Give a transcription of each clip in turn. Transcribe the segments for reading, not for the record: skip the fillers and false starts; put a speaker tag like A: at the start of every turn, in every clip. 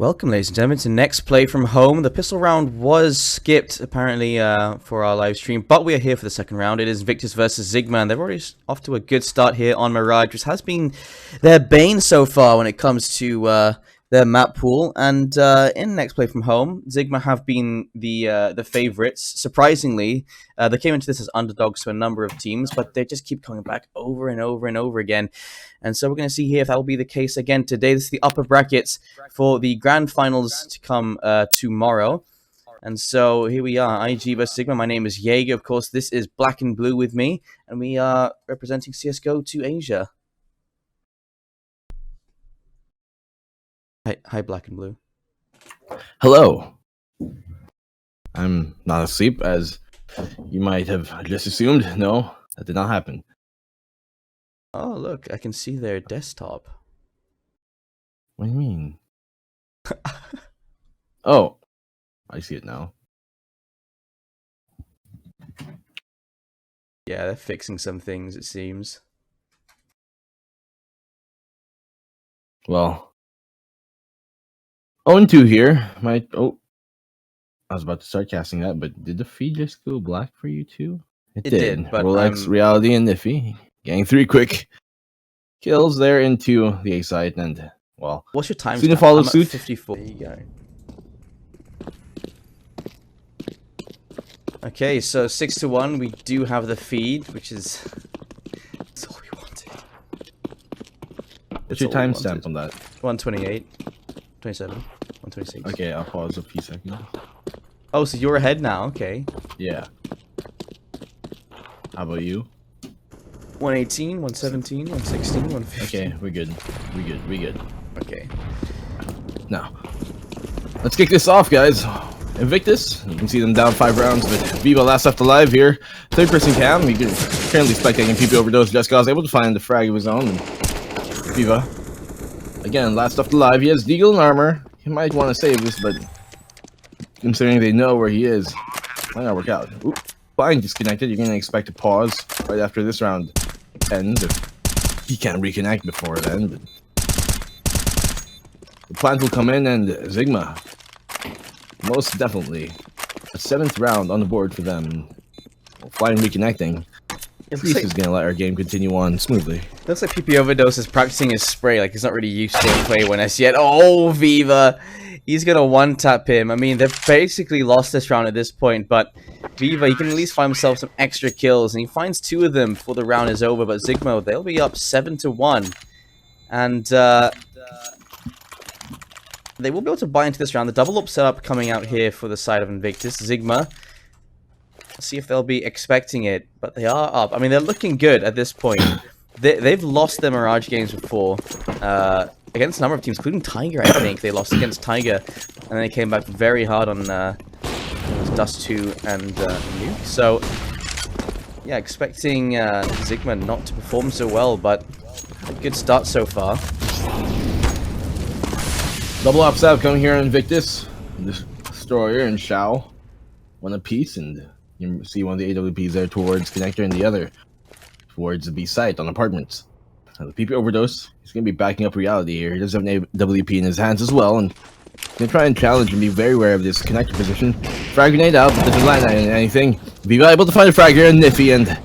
A: Welcome, ladies and gentlemen, to Next Play from Home. The pistol round was skipped, apparently, for our live stream, but we are here for the second round. It is Invictus versus ZIGMA, and they're already off to a good start here on Mirage, which has been their bane so far when it comes to their map pool. And in Next Play from Home, ZIGMA have been the favorites. Surprisingly, they came into this as underdogs to a number of teams, but they just keep coming back over and over and over again. And so we're going to see here if that will be the case again today. This is the upper brackets for the grand finals to come tomorrow. And so here we are, IG vs ZIGMA. My name is Jaeger. Of course, this is Black and Blue with me, and we are representing CSGO to Asia. Hi, Black and Blue.
B: Hello. I'm not asleep, as you might have just assumed. No, that did not happen.
A: Oh, look, I can see their desktop.
B: What do you mean? Oh, I see it now.
A: Yeah, they're fixing some things, it seems.
B: Well, 0-2 here. Oh, I was about to start casting that, but did the feed just go black for you too? It did, but Rolex, Reality, and Niffy getting 3 quick kills there into the A site, and well,
A: what's your time?
B: Soon to follow suit.
A: 54. There you go. Okay, so 6-1. We do have the feed, which is that's all we wanted.
B: What's your timestamp on that?
A: 128, 27, 126.
B: Okay, I'll pause a few seconds.
A: Oh, so you're ahead now. Okay.
B: Yeah. How about you?
A: 118, 117, 116, 115.
B: Okay, we're good. We good.
A: Okay.
B: Now, let's kick this off, guys. Invictus, you can see them down 5 rounds, but Viva last left alive here. 3rd-person cam, you can currently spectating PP overdose. Jessica was able to find the frag of his own. And Viva, again, last left alive. He has Deagle and armor. He might want to save this, but considering they know where he is, might not work out. Oop, flying disconnected. You're going to expect a pause right after this round ends if he can't reconnect before then. But the plant will come in, and ZIGMA, most definitely a 7th round on the board for them. Flying reconnecting. At least is gonna let our game continue on smoothly.
A: Looks like PP Overdose is practicing his spray, like he's not really used to play one S yet. Oh, Viva! He's gonna one-tap him. I mean, they've basically lost this round at this point, but Viva, he can at least find himself some extra kills, and he finds 2 of them before the round is over. But ZIGMA, they'll be up 7-1, and they will be able to buy into this round. The double up setup coming out here for the side of Invictus. ZIGMA, let's see if they'll be expecting it, but they are up. I mean, they're looking good at this point. They've lost their Mirage games before against a number of teams, including Tiger, I think. They lost against Tiger, and then they came back very hard on Dust 2 and Nuke. So, yeah, expecting ZIGMA not to perform so well, but a good start so far.
B: Double up setup coming here on Invictus. The Destroyer and Shao, 1 apiece, and you see one of the AWPs there towards Connector and the other towards the B site on Apartments. Now the PP Overdose, he's going to be backing up Reality here. He does have an AWP in his hands as well, and he's going to try and challenge and be very aware of this Connector position. Frag grenade out, but doesn't land anything. Viva able to find a frag here and Niffy, and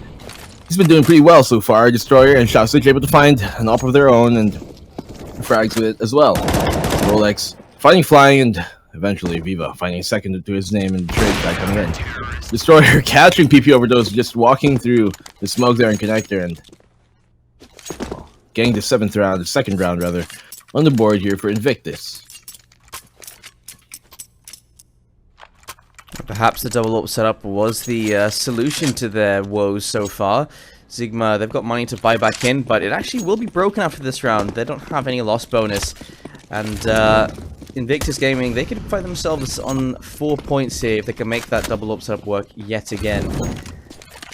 B: he's been doing pretty well so far. Destroyer and Shao able to find an op of their own and frags with it as well. Rolex finding flying, and eventually Viva finding a second to his name and the trade back coming in. Destroyer catching PP Overdose, just walking through the smoke there in Connector, and getting the 7th round, the 2nd round rather, on the board here for Invictus.
A: Perhaps the double up setup was the solution to their woes so far. ZIGMA, they've got money to buy back in, but it actually will be broken after this round. They don't have any loss bonus. And Invictus Gaming, they could find themselves on 4 points here if they can make that double up setup work yet again.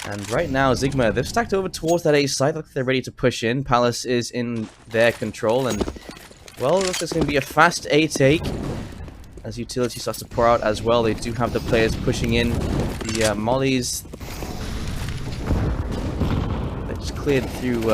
A: And right now, ZIGMA, they've stacked over towards that A site. Look, they're ready to push in. Palace is in their control, and well, look, there's going to be a fast A take. as utility starts to pour out as well. They do have the players pushing in the mollies. They just cleared through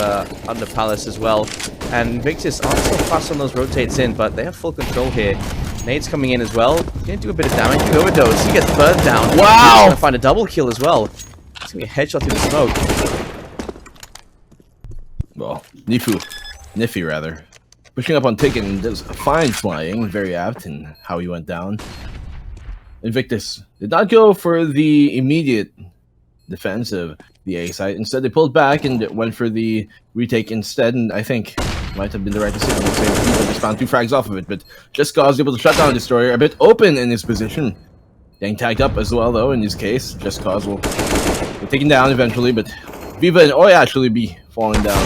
A: under Palace as well. And Invictus aren't so fast on those rotates in, but they have full control here. Nade's coming in as well. He's going to do a bit of damage. He overdose. He gets burned down.
B: Wow!
A: He's going to find a double kill as well. It's going to be a headshot through the smoke.
B: Well, Niffy rather. Pushing up on Ticket does fine flying, very apt in how he went down. Invictus did not go for the immediate defense of the A site. Instead, they pulled back and went for the retake instead, and I think might have been the right decision. They just found 2 frags off of it, but Just Cause able to shut down Destroyer, a bit open in his position. Getting tagged up as well, though, in his case. Just Cause will be taken down eventually, but Viva and Oi actually be falling down.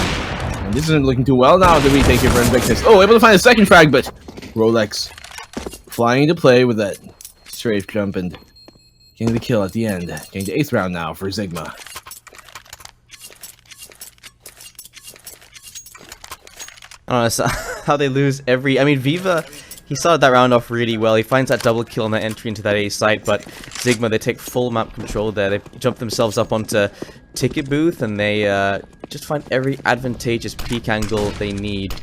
B: And this isn't looking too well now, the retake here for Invictus. Oh, able to find a second frag, but Rolex flying into play with that strafe jump and getting the kill at the end. Getting the 8th round now for ZIGMA.
A: I don't know how they lose every... I mean, Viva, he started that round off really well. He finds that double kill on that entry into that A site, but ZIGMA, they take full map control there. They jump themselves up onto Ticket Booth, and they just find every advantageous peak angle they need.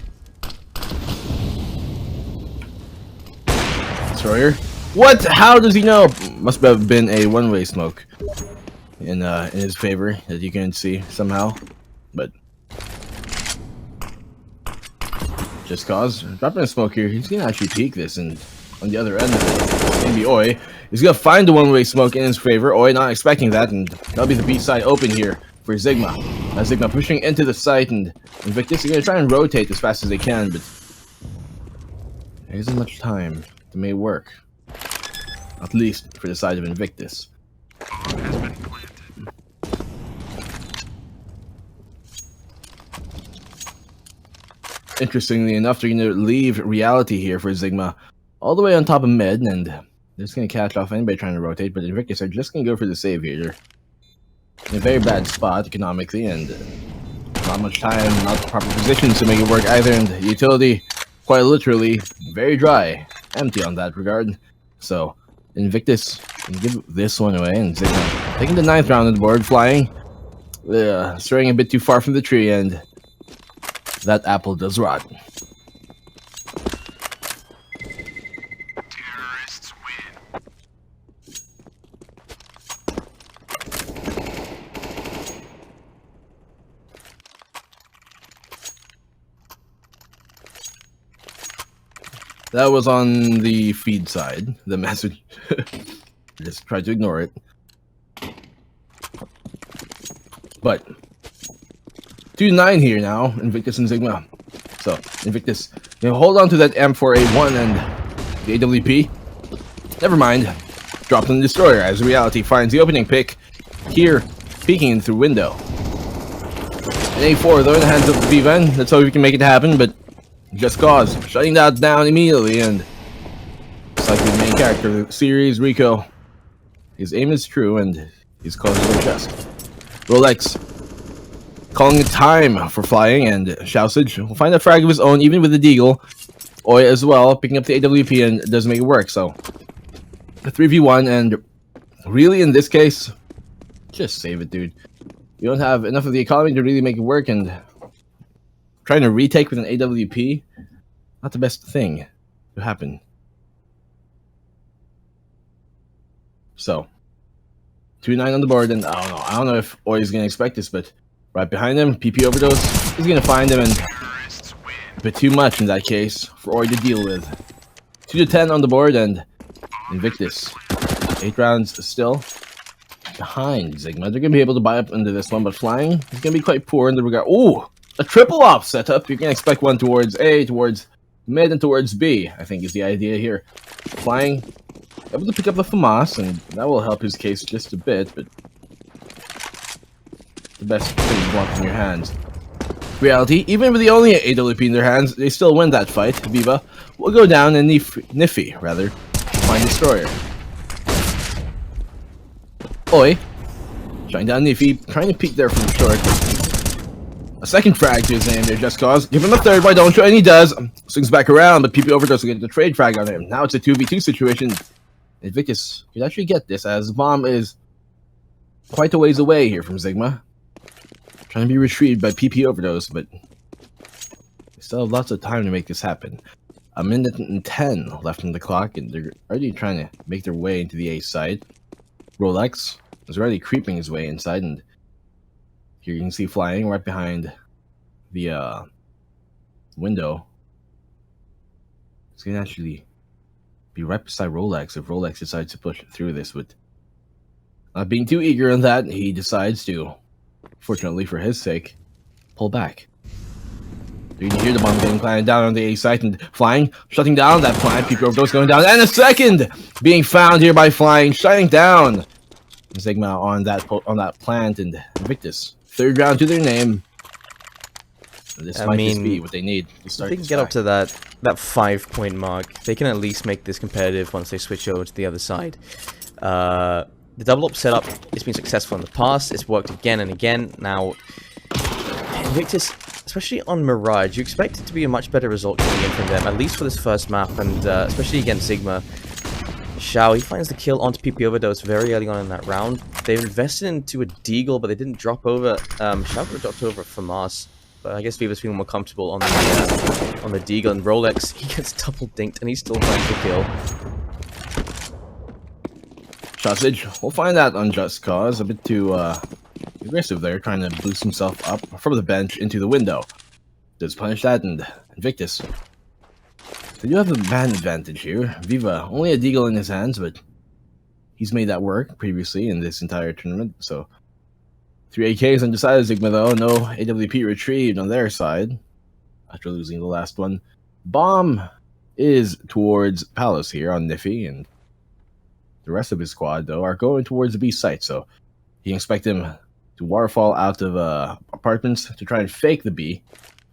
B: Destroyer? What? How does he know? Must have been a one-way smoke in his favor that you can see somehow, but... Just Cause dropping a smoke here. He's gonna actually peek this, and on the other end of it, it's gonna be Oi. He's gonna find the one-way smoke in his favor. Oi not expecting that, and that'll be the B side open here for ZIGMA. Now ZIGMA pushing into the site, and Invictus is gonna try and rotate as fast as they can, but there isn't much time to make it work. At least for the side of Invictus. Interestingly enough, they're going to leave reality here for ZIGMA all the way on top of mid, and they're just going to catch off anybody trying to rotate, but Invictus are just going to go for the save here. They're in a very bad spot economically, and not much time, not the proper positions to make it work either, and utility, quite literally, very dry, empty on that regard. So, Invictus can give this one away, and ZIGMA taking the 9th round on the board, flying, straying a bit too far from the tree, and that apple does rot. Terrorists win. That was on the feed side, the message. Just tried to ignore it. But 2-9 here now, Invictus and ZIGMA. So, Invictus, you know, hold on to that M4A1 and the AWP. Never mind. Dropped on the Destroyer as Reality finds the opening pick here, peeking in through window. An A4 though in the hands of Viva. Let's hope we can make it happen, but Just Cause shutting that down immediately, and it's like the main character of the series, Rico. His aim is true and he's causing their chest. Rolex calling it time for flying, and Shausage will find a frag of his own even with the deagle. Oi as well, picking up the AWP and doesn't make it work, so a 3v1, and really in this case, just save it, dude. You don't have enough of the economy to really make it work, and trying to retake with an AWP, not the best thing to happen. So 2-9 on the board, and I don't know if Oi is gonna expect this, but right behind him, PP overdose, he's gonna find him, and a bit too much in that case for Oi to deal with. 2-10 on the board, and Invictus 8 rounds still behind ZIGMA. They're gonna be able to buy up into this one, but flying is gonna be quite poor in the regard. Ooh, a triple op setup. You can expect one towards A, towards mid, and towards B, I think is the idea here. Flying, able to pick up the FAMAS, and that will help his case just a bit, but the best thing you want in your hands. Reality, even with the only AWP in their hands, they still win that fight. Viva will go down, and Niffy, rather, find Destroyer. Oi, shutting down Niffy, trying to peek there from short. A second frag to his name there, Just Cause. Give him a third, why don't you? And he does. Swings back around, but PP Overdose will get the trade frag on him. Now it's a 2v2 situation. Invictus could actually get this, as the bomb is quite a ways away here from ZIGMA. Trying to be retrieved by PP Overdose, but they still have lots of time to make this happen. A minute and 10 left on the clock, and they're already trying to make their way into the A side. Rolex is already creeping his way inside, and here you can see flying right behind the window. It's going to actually be right beside Rolex if Rolex decides to push through this. But not being too eager on that, he decides to, fortunately for his sake, pull back. You can hear the bomb getting planted down on the A site and flying, shutting down that plant. PP Overdose going down, and a second being found here by flying, shutting down ZIGMA on that plant, and Invictus. Third round to their name. This might just be what they need to start.
A: If they can get up to that 5-point mark, they can at least make this competitive once they switch over to the other side. The double up setup has been successful in the past. It's worked again and again. Now, Invictus, especially on Mirage, you expect it to be a much better result coming in from them, at least for this first map, and especially against ZIGMA. Xiao, he finds the kill onto PP Overdose very early on in that round. They've invested into a Deagle, but they didn't drop over. Xiao could have dropped over FAMAS, but I guess Viva's feeling more comfortable on the Deagle. And Rolex, he gets double dinked, and he still finds the kill.
B: Sausage, we'll find that on Just Cause. A bit too aggressive there, trying to boost himself up from the bench into the window. Does punish that, and Invictus. They do have a man advantage here. Viva, only a Deagle in his hands, but he's made that work previously in this entire tournament. So 3 AKs undecided ZIGMA though. No AWP retrieved on their side after losing the last one. Bomb is towards Palace here on Niffy, and the rest of his squad though are going towards the B site. So you can expect him to waterfall out of apartments to try and fake the B,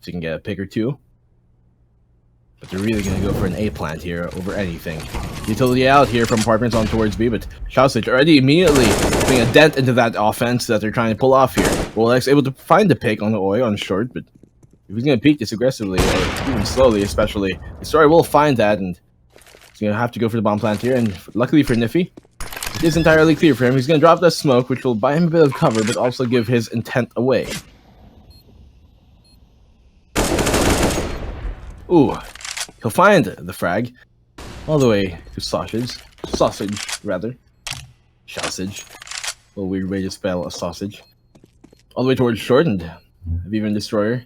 B: so you can get a pick or two. But they're really going to go for an A plant here over anything. Utility out here from apartments on towards B, but Shausage already immediately putting a dent into that offense that they're trying to pull off here. Rolex able to find the pick on the Oi on short, but if he's going to peek this aggressively, or even slowly especially, Destroyer will find that, and he's going to have to go for the bomb plant here. And luckily for Niffy, it is entirely clear for him. He's going to drop that smoke, which will buy him a bit of cover, but also give his intent away. Ooh. He'll find the frag all the way to sausage, rather. Sausage. A little weird way to spell a sausage. All the way towards short, and Viva and Destroyer.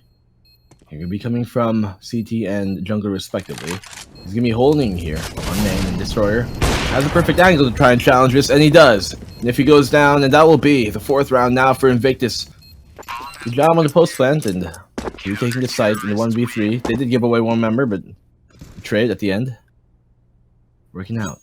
B: He could be coming from CT and jungle respectively. He's gonna be holding here on main, and Destroyer has a perfect angle to try and challenge this, and he does. And if he goes down, and that will be the 4th round now for Invictus. Good job on the post plant, and he taking the site in the 1v3. They did give away one member, but trade at the end working out.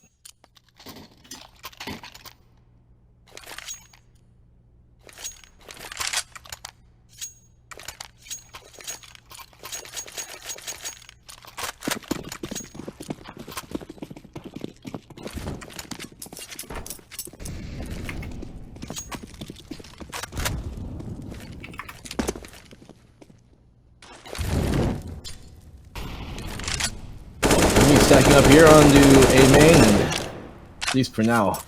B: Stacking up here onto A main, and at least for now,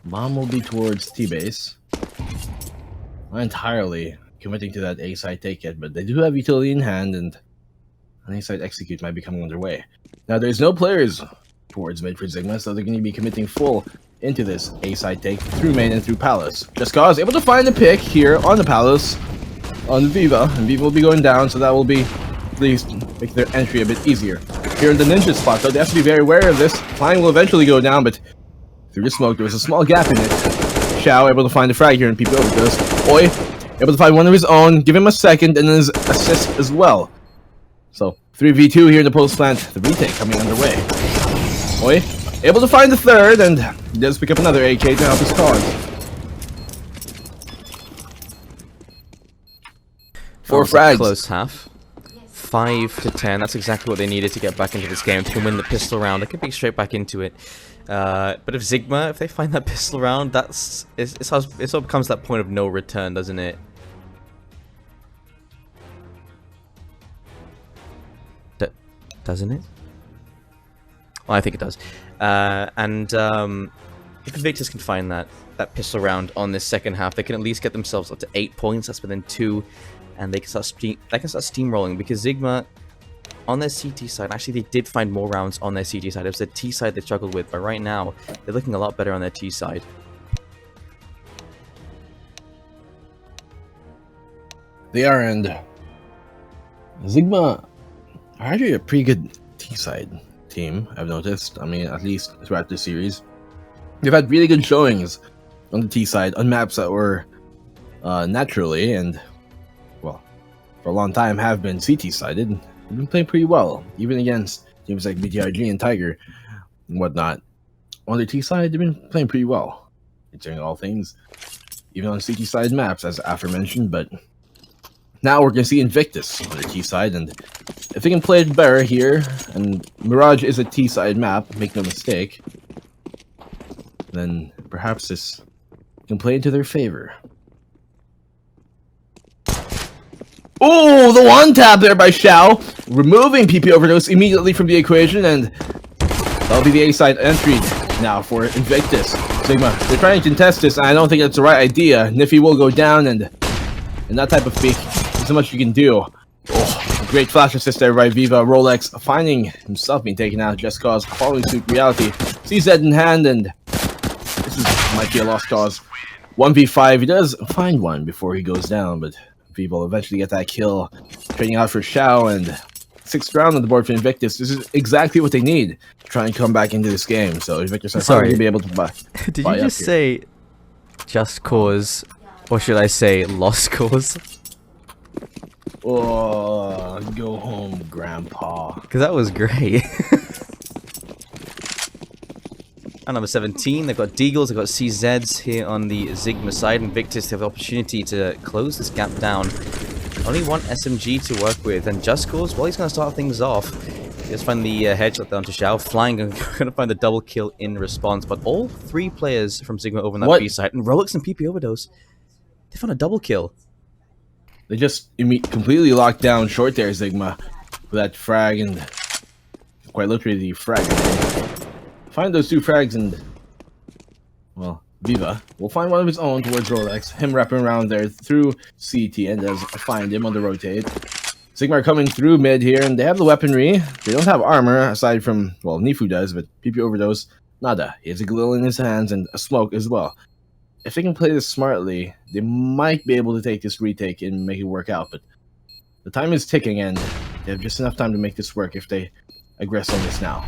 B: bomb will be towards T-base. Not entirely committing to that A side take yet, but they do have utility in hand, and an A side execute might be coming underway. Now there's no players towards mid for ZIGMA, so they're going to be committing full into this A side take through main and through Palace. Just Cause able to find the pick here on the Palace on Viva, and Viva will be going down, so that will be at least make their entry a bit easier. Here in the ninja spot, though, they have to be very aware of this. Flying will eventually go down, but through the smoke, there was a small gap in it. Xiao able to find the frag here, and PP Overdose. Oi able to find one of his own, give him a second, and then his assist as well. So 3v2 here in the post plant. The retake coming underway. Oi able to find the third, and he does pick up another AK to help his cause. 4 frags.
A: Close half. 5 to 10. That's exactly what they needed to get back into this game. If they can win the pistol round, they could be straight back into it. But if ZIGMA, if they find that pistol round, it sort of becomes that point of no return, doesn't it? doesn't it? Well, I think it does. If Invictus can find that pistol round on this second half, they can at least get themselves up to 8 points. That's within 2, and they can start steamrolling, because ZIGMA on their CT side, actually they did find more rounds on their CT side. It was the T side they struggled with, but right now they're looking a lot better on their T side.
B: They are, and ZIGMA are actually a pretty good T side team, I've noticed. I mean, at least throughout the series. They've had really good showings on the T side on maps that were naturally and, well, for a long time have been CT sided. They've been playing pretty well, even against teams like BTRG and Tiger and whatnot. On the T side, they've been playing pretty well, considering all things, even on CT side maps, as aforementioned. But now we're going to see Invictus on the T side, and if they can play it better here, and Mirage is a T side map, make no mistake, then perhaps this can play into their favor. Oh, the one tap there by Xiao, removing PP Overdose immediately from the equation, and that'll be the A-side entry now for Invictus. ZIGMA, they're trying to contest this, and I don't think that's the right idea. Nifty will go down, and in that type of peak, there's so much you can do. Oh, great flash assist there by Viva. Rolex finding himself being taken out. Just Cause following suit. Reality CZ in hand, and might be a lost cause. 1v5, he does find one before he goes down, but Viva will eventually get that kill. Trading out for Xiao, and 6th round on the board for Invictus. This is exactly what they need to try and come back into this game. So Invictus are finally going to be able to buy.
A: Did you just say just cause, or should I say lost cause?
B: Oh, go home, Grandpa.
A: Because that was great. And number 17, they've got Deagles, they've got CZs here on the ZIGMA side. Invictus have the opportunity to close this gap down. Only one SMG to work with, and Just Cause, well, he's going to start things off. Just find the headshot down to Xiao, flying, and going to find the double kill in response. But all 3 players from ZIGMA over on that B side, and Rolex and PP Overdose, they found a double kill.
B: They just completely locked down short there, ZIGMA, with that frag, and quite literally the frag. Find those 2 frags, and, well, Viva will find one of his own towards Rolex. Him wrapping around there through CT, and does find him on the rotate. ZIGMA are coming through mid here, and they have the weaponry. They don't have armor, aside from, well, Nifu does, but PP Overdose, nada. He has a Galil in his hands, and a smoke as well. If they can play this smartly, they might be able to take this retake and make it work out, but the time is ticking, and they have just enough time to make this work if they aggress on this now.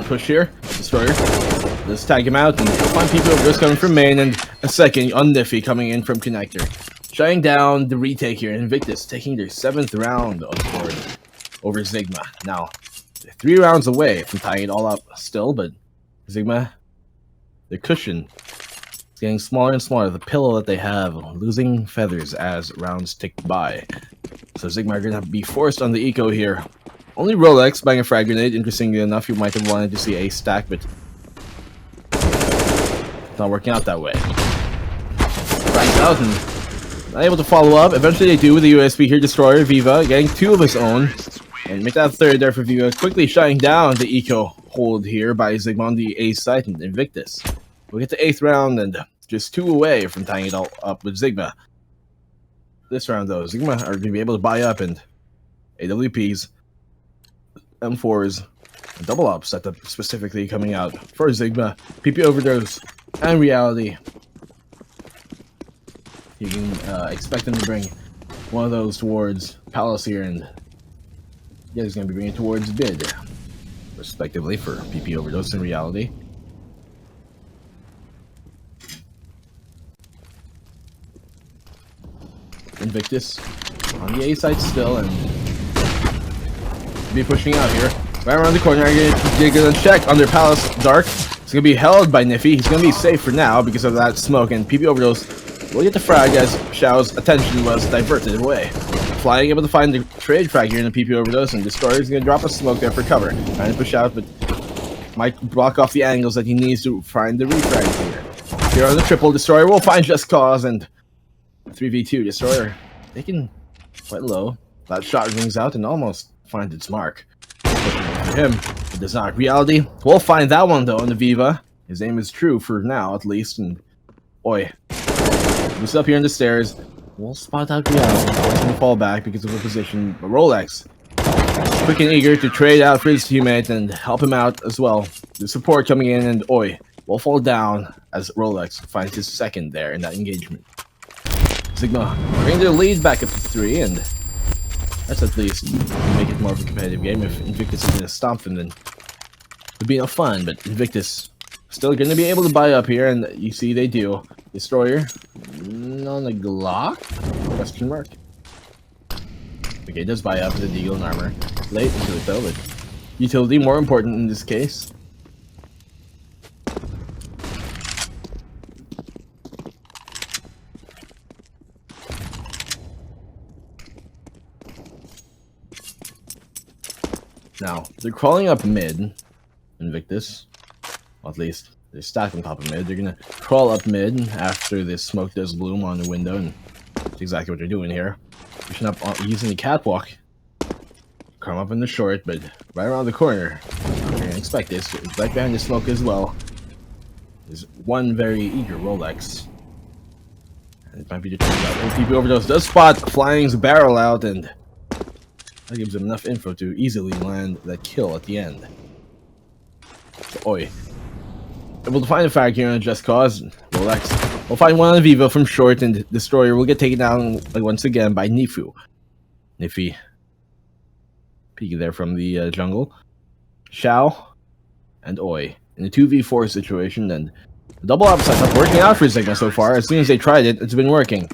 B: Push here, Destroyer. Let's tag him out, and find people just coming from main, and a second on Niffy coming in from connector. Shutting down the retake here, Invictus taking their 7th round on the board over ZIGMA. Now, they're 3 rounds away from tying it all up still, but ZIGMA, their cushion is getting smaller and smaller. The pillow that they have, losing feathers as rounds tick by. So ZIGMA are going to be forced on the eco here. Only Rolex buying a frag grenade. Interestingly enough, you might have wanted to see a stack, but it's not working out that way. Frags out and not able to follow up. Eventually they do with the USP here. Destroyer, Viva, getting 2 of his own. And make that 3rd there for Viva. Quickly shutting down the eco hold here by ZIGMA on the A side, and Invictus. We'll get to 8th round and just 2 away from tying it all up with ZIGMA. This round though, ZIGMA are going to be able to buy up, and AWPs, M4s, double up setup specifically coming out for ZIGMA. PP Overdose and Reality. You can expect them to bring one of those towards Palace here, and yeah, he's going to be bringing it towards Bid, respectively, for PP Overdose and Reality. Invictus on the A side still, and be pushing out here. Right around the corner, I'm gonna check under Palace Dark. It's gonna be held by Niffy. He's gonna be safe for now because of that smoke, and PP Overdose will get the frag as Xiao's attention was diverted away. Flying, able to find the trade frag here in the PP Overdose, and Destroyer's gonna drop a smoke there for cover. Trying to push out, but might block off the angles that he needs to find the refrag here. Here on the triple, Destroyer will find Just Cause, and 3v2. Destroyer taken quite low. That shot rings out and almost finds its mark. Fortunately for him, it does not. Reality, we'll find that one though in the Viva. His aim is true for now, at least. And oi, moves up here in the stairs. We'll spot out Reality, forcing to fall back because of the position. But Rolex, quick and eager to trade out for his teammate and help him out as well. The support coming in, and oi will fall down as Rolex finds his second there in that engagement. ZIGMA bring their lead back up to 3, and that's at least make it more of a competitive game. If Invictus is going to stomp them, then it would be no fun. But Invictus still going to be able to buy up here, and you see they do. Destroyer on the Glock? Question mark. Okay, does buy up the Deagle and armor. Late into it though, but utility more important in this case. Now, they're crawling up mid, Invictus. Well, at least they're stacked on top of mid. They're gonna crawl up mid after this smoke does bloom on the window, and that's exactly what they're doing here. Pushing up using the catwalk. Come up in the short, but right around the corner. You're gonna expect this. Right behind the smoke as well. There's one very eager Rolex. And it might be the OTP overdose. Does spot Flying's barrel out, and that gives him enough info to easily land that kill at the end. So, oi. Able to find a frag here on Just Cause. Rolex will find one on Viva from short, and Destroyer will get taken down once again by Nifu. Niffy peeking there from the jungle. Xiao and oi in a 2v4 situation, and the double upside up working out for ZIGMA so far. As soon as they tried it, it's been working.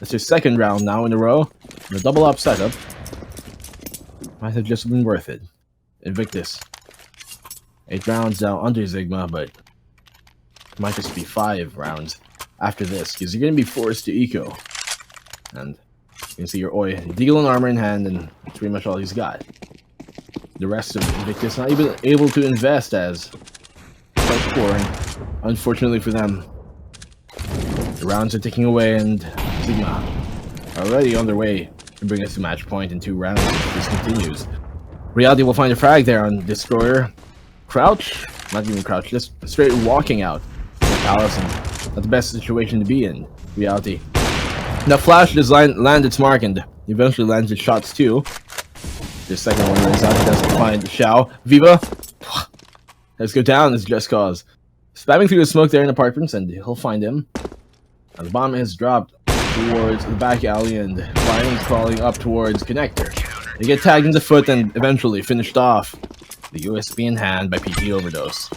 B: It's their second round now in a row. The double up setup might have just been worth it. Invictus 8 rounds now under ZIGMA, but it might just be 5 rounds after this, because you're going to be forced to eco. And you can see your oi, Deagle and armor in hand, and that's pretty much all he's got. The rest of Invictus not even able to invest, as quite poor, and unfortunately for them, the rounds are ticking away, and ZIGMA are already on their way to bring us to match point in 2 rounds if this continues. Reality will find a frag there on Destroyer. Crouch? Not even crouch, just straight walking out of the palace, and not the best situation to be in. Reality. Now Flash does land its mark, and eventually lands its shots too. The second one runs out, doesn't find Xiao. Viva! Let's go down, it's Just Cause. Spamming through the smoke there in apartments, and he'll find him. Now the bomb has dropped towards the back alley, and Flying crawling up towards Connector. They get tagged in the foot and eventually finished off. The USB in hand by PT overdose.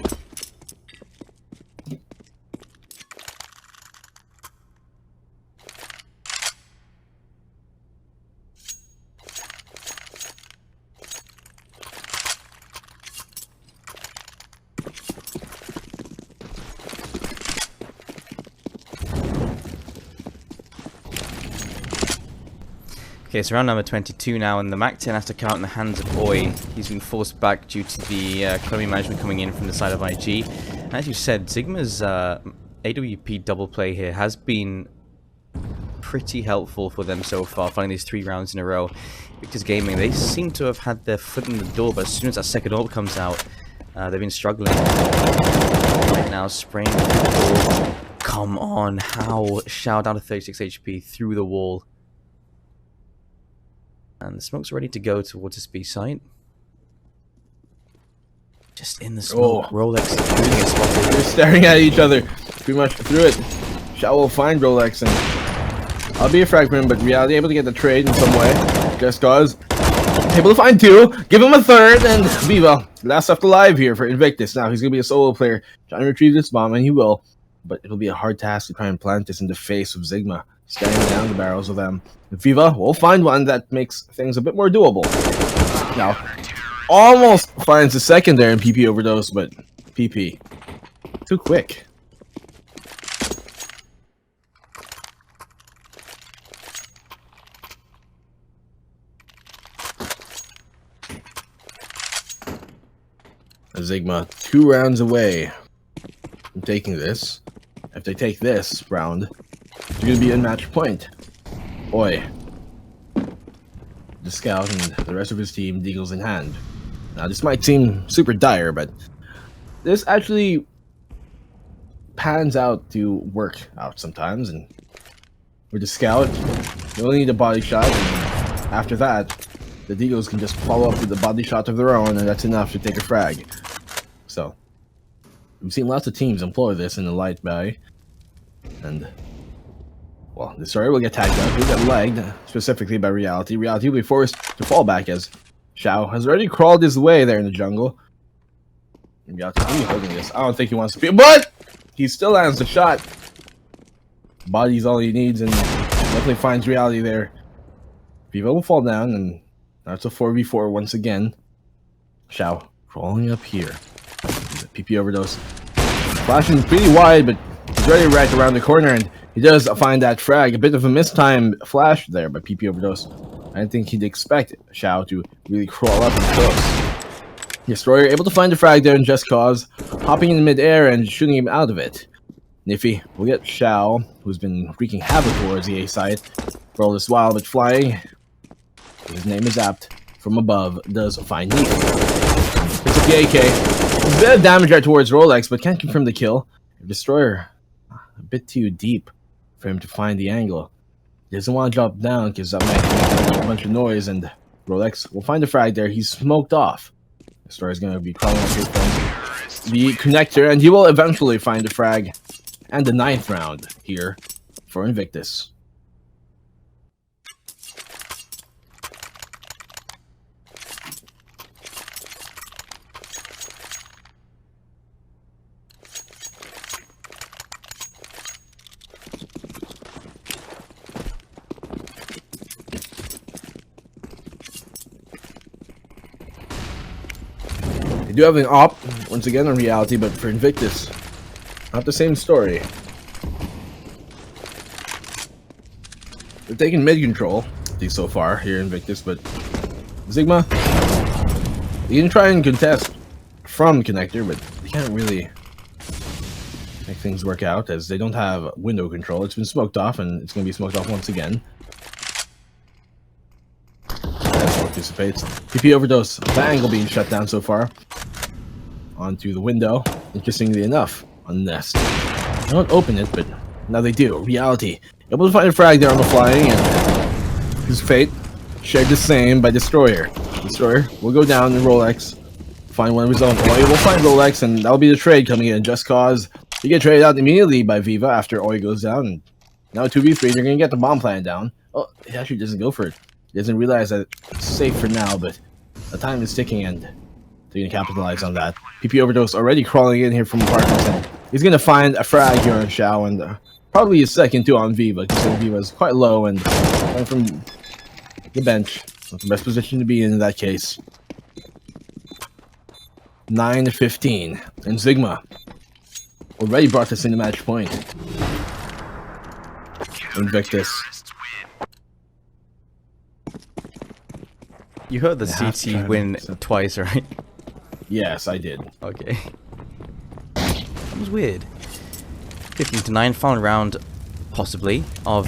A: Okay, so round number 22 now, and the MAC-10 has to come out in the hands of Oi. He's been forced back due to the Chloe management coming in from the side of IG. And as you said, ZIGMA's AWP double play here has been pretty helpful for them so far, finding these 3 rounds in a row. Victor's Gaming, they seem to have had their foot in the door, but as soon as that second orb comes out, they've been struggling. Right now, spraying the wall. Come on, how? Xiao down to 36 HP through the wall. And the smoke's ready to go towards this B site. Just in the smoke.
B: Oh.
A: Rolex is doing it spotted.
B: They're staring at each other pretty much through it. Xiao will find Rolex, and I'll be a fragment, but Reality able to get the trade in some way. Just Cause able to find 2, give him a 3rd, and Viva last left alive here for Invictus. Now he's gonna be a solo player trying to retrieve this bomb, and he will, but it'll be a hard task to try and plant this in the face of ZIGMA, scanning down the barrels of them. Viva will find one that makes things a bit more doable. Now, almost finds the second there in PP overdose, but PP too quick. ZIGMA 2 rounds away from taking this. If they take this round, they're going to be in match point. Oi the scout and the rest of his team, deagles in hand. Now, this might seem super dire, but this actually pans out to work out sometimes. And with the scout, you only need a body shot, and after that, the deagles can just follow up with a body shot of their own, and that's enough to take a frag. So, we've seen lots of teams employ this in the light bay, and well, the Destroyer will get tagged up, he'll get lagged, specifically by Reality. Reality will be forced to fall back as Xiao has already crawled his way there in the jungle. Reality is really holding this. I don't think he wants to be, but he still lands the shot. Body's all he needs, and definitely finds Reality there. Viva will fall down, and that's a 4v4 once again. Xiao crawling up here. PP overdose. Flashing pretty wide, but he's already right around the corner, and he does find that frag. A bit of a mistimed flash there, but PP overdose. I didn't think he'd expect Xiao to really crawl up and close. Destroyer able to find the frag there in Just Cause, hopping in midair and shooting him out of it. Niffy will get Xiao, who's been wreaking havoc towards the A side for all this while, but flying, his name is apt, from above, does find Nick. Picks up the AK. A bit of damage right towards Rolex, but can't confirm the kill. Destroyer, a bit too deep for him to find the angle. He doesn't want to drop down because that might make a bunch of noise, and Rolex will find the frag there. He's smoked off. Destroyer's going to be crawling up here from the connector, and he will eventually find the frag and the 9th round here for Invictus. They do have an op, once again on Reality, but for Invictus, not the same story. They're taking mid control, at least so far, here in Invictus, but ZIGMA, they can try and contest from connector, but they can't really make things work out, as they don't have window control. It's been smoked off, and it's going to be smoked off once again. Anticipates. PP overdose. The angle being shut down so far. Onto the window. Interestingly enough, on Nest. They don't open it, but now they do. Reality. Able to find a frag there on the flying, and his fate shared the same by Destroyer. Destroyer will go down in Rolex. Find one of his own. Oi will find Rolex, and that'll be the trade coming in. Just Cause. You get traded out immediately by Viva after Oi goes down. And now 2v3, they're gonna get the bomb plan down. Oh, he actually doesn't go for it. He doesn't realize that it's safe for now, but the time is ticking, and they're going to capitalize on that. PP overdose already crawling in here from apartments, and he's going to find a frag here on Xiao, and probably a second too on Viva, because Viva is quite low and coming from the bench. Not the best position to be in that case. 9-15, and ZIGMA already brought this into match point. Invictus.
A: You heard the CT win twice, right?
B: Yes, I did.
A: Okay. That was weird. 15-9, final round, possibly, of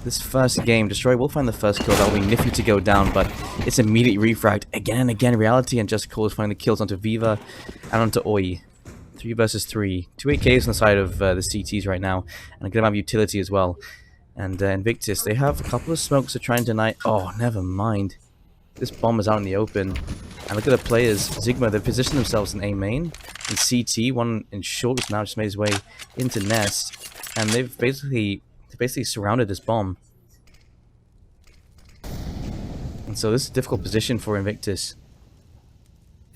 A: this first game. Destroyer will find the first kill. That will be Niffy to go down, but it's immediately refragged again and again. Reality and Just Cause find the kills onto Viva and onto Oi. 3 versus 3. 2 8Ks on the side of the CTs right now, and a good amount of utility as well. And Invictus, they have a couple of smokes to try and deny. Oh, never mind. This bomb is out in the open. And look at the players. ZIGMA, they've positioned themselves in A main. In CT, one in short has now just made his way into Nest. And they've basically surrounded this bomb. And so this is a difficult position for Invictus.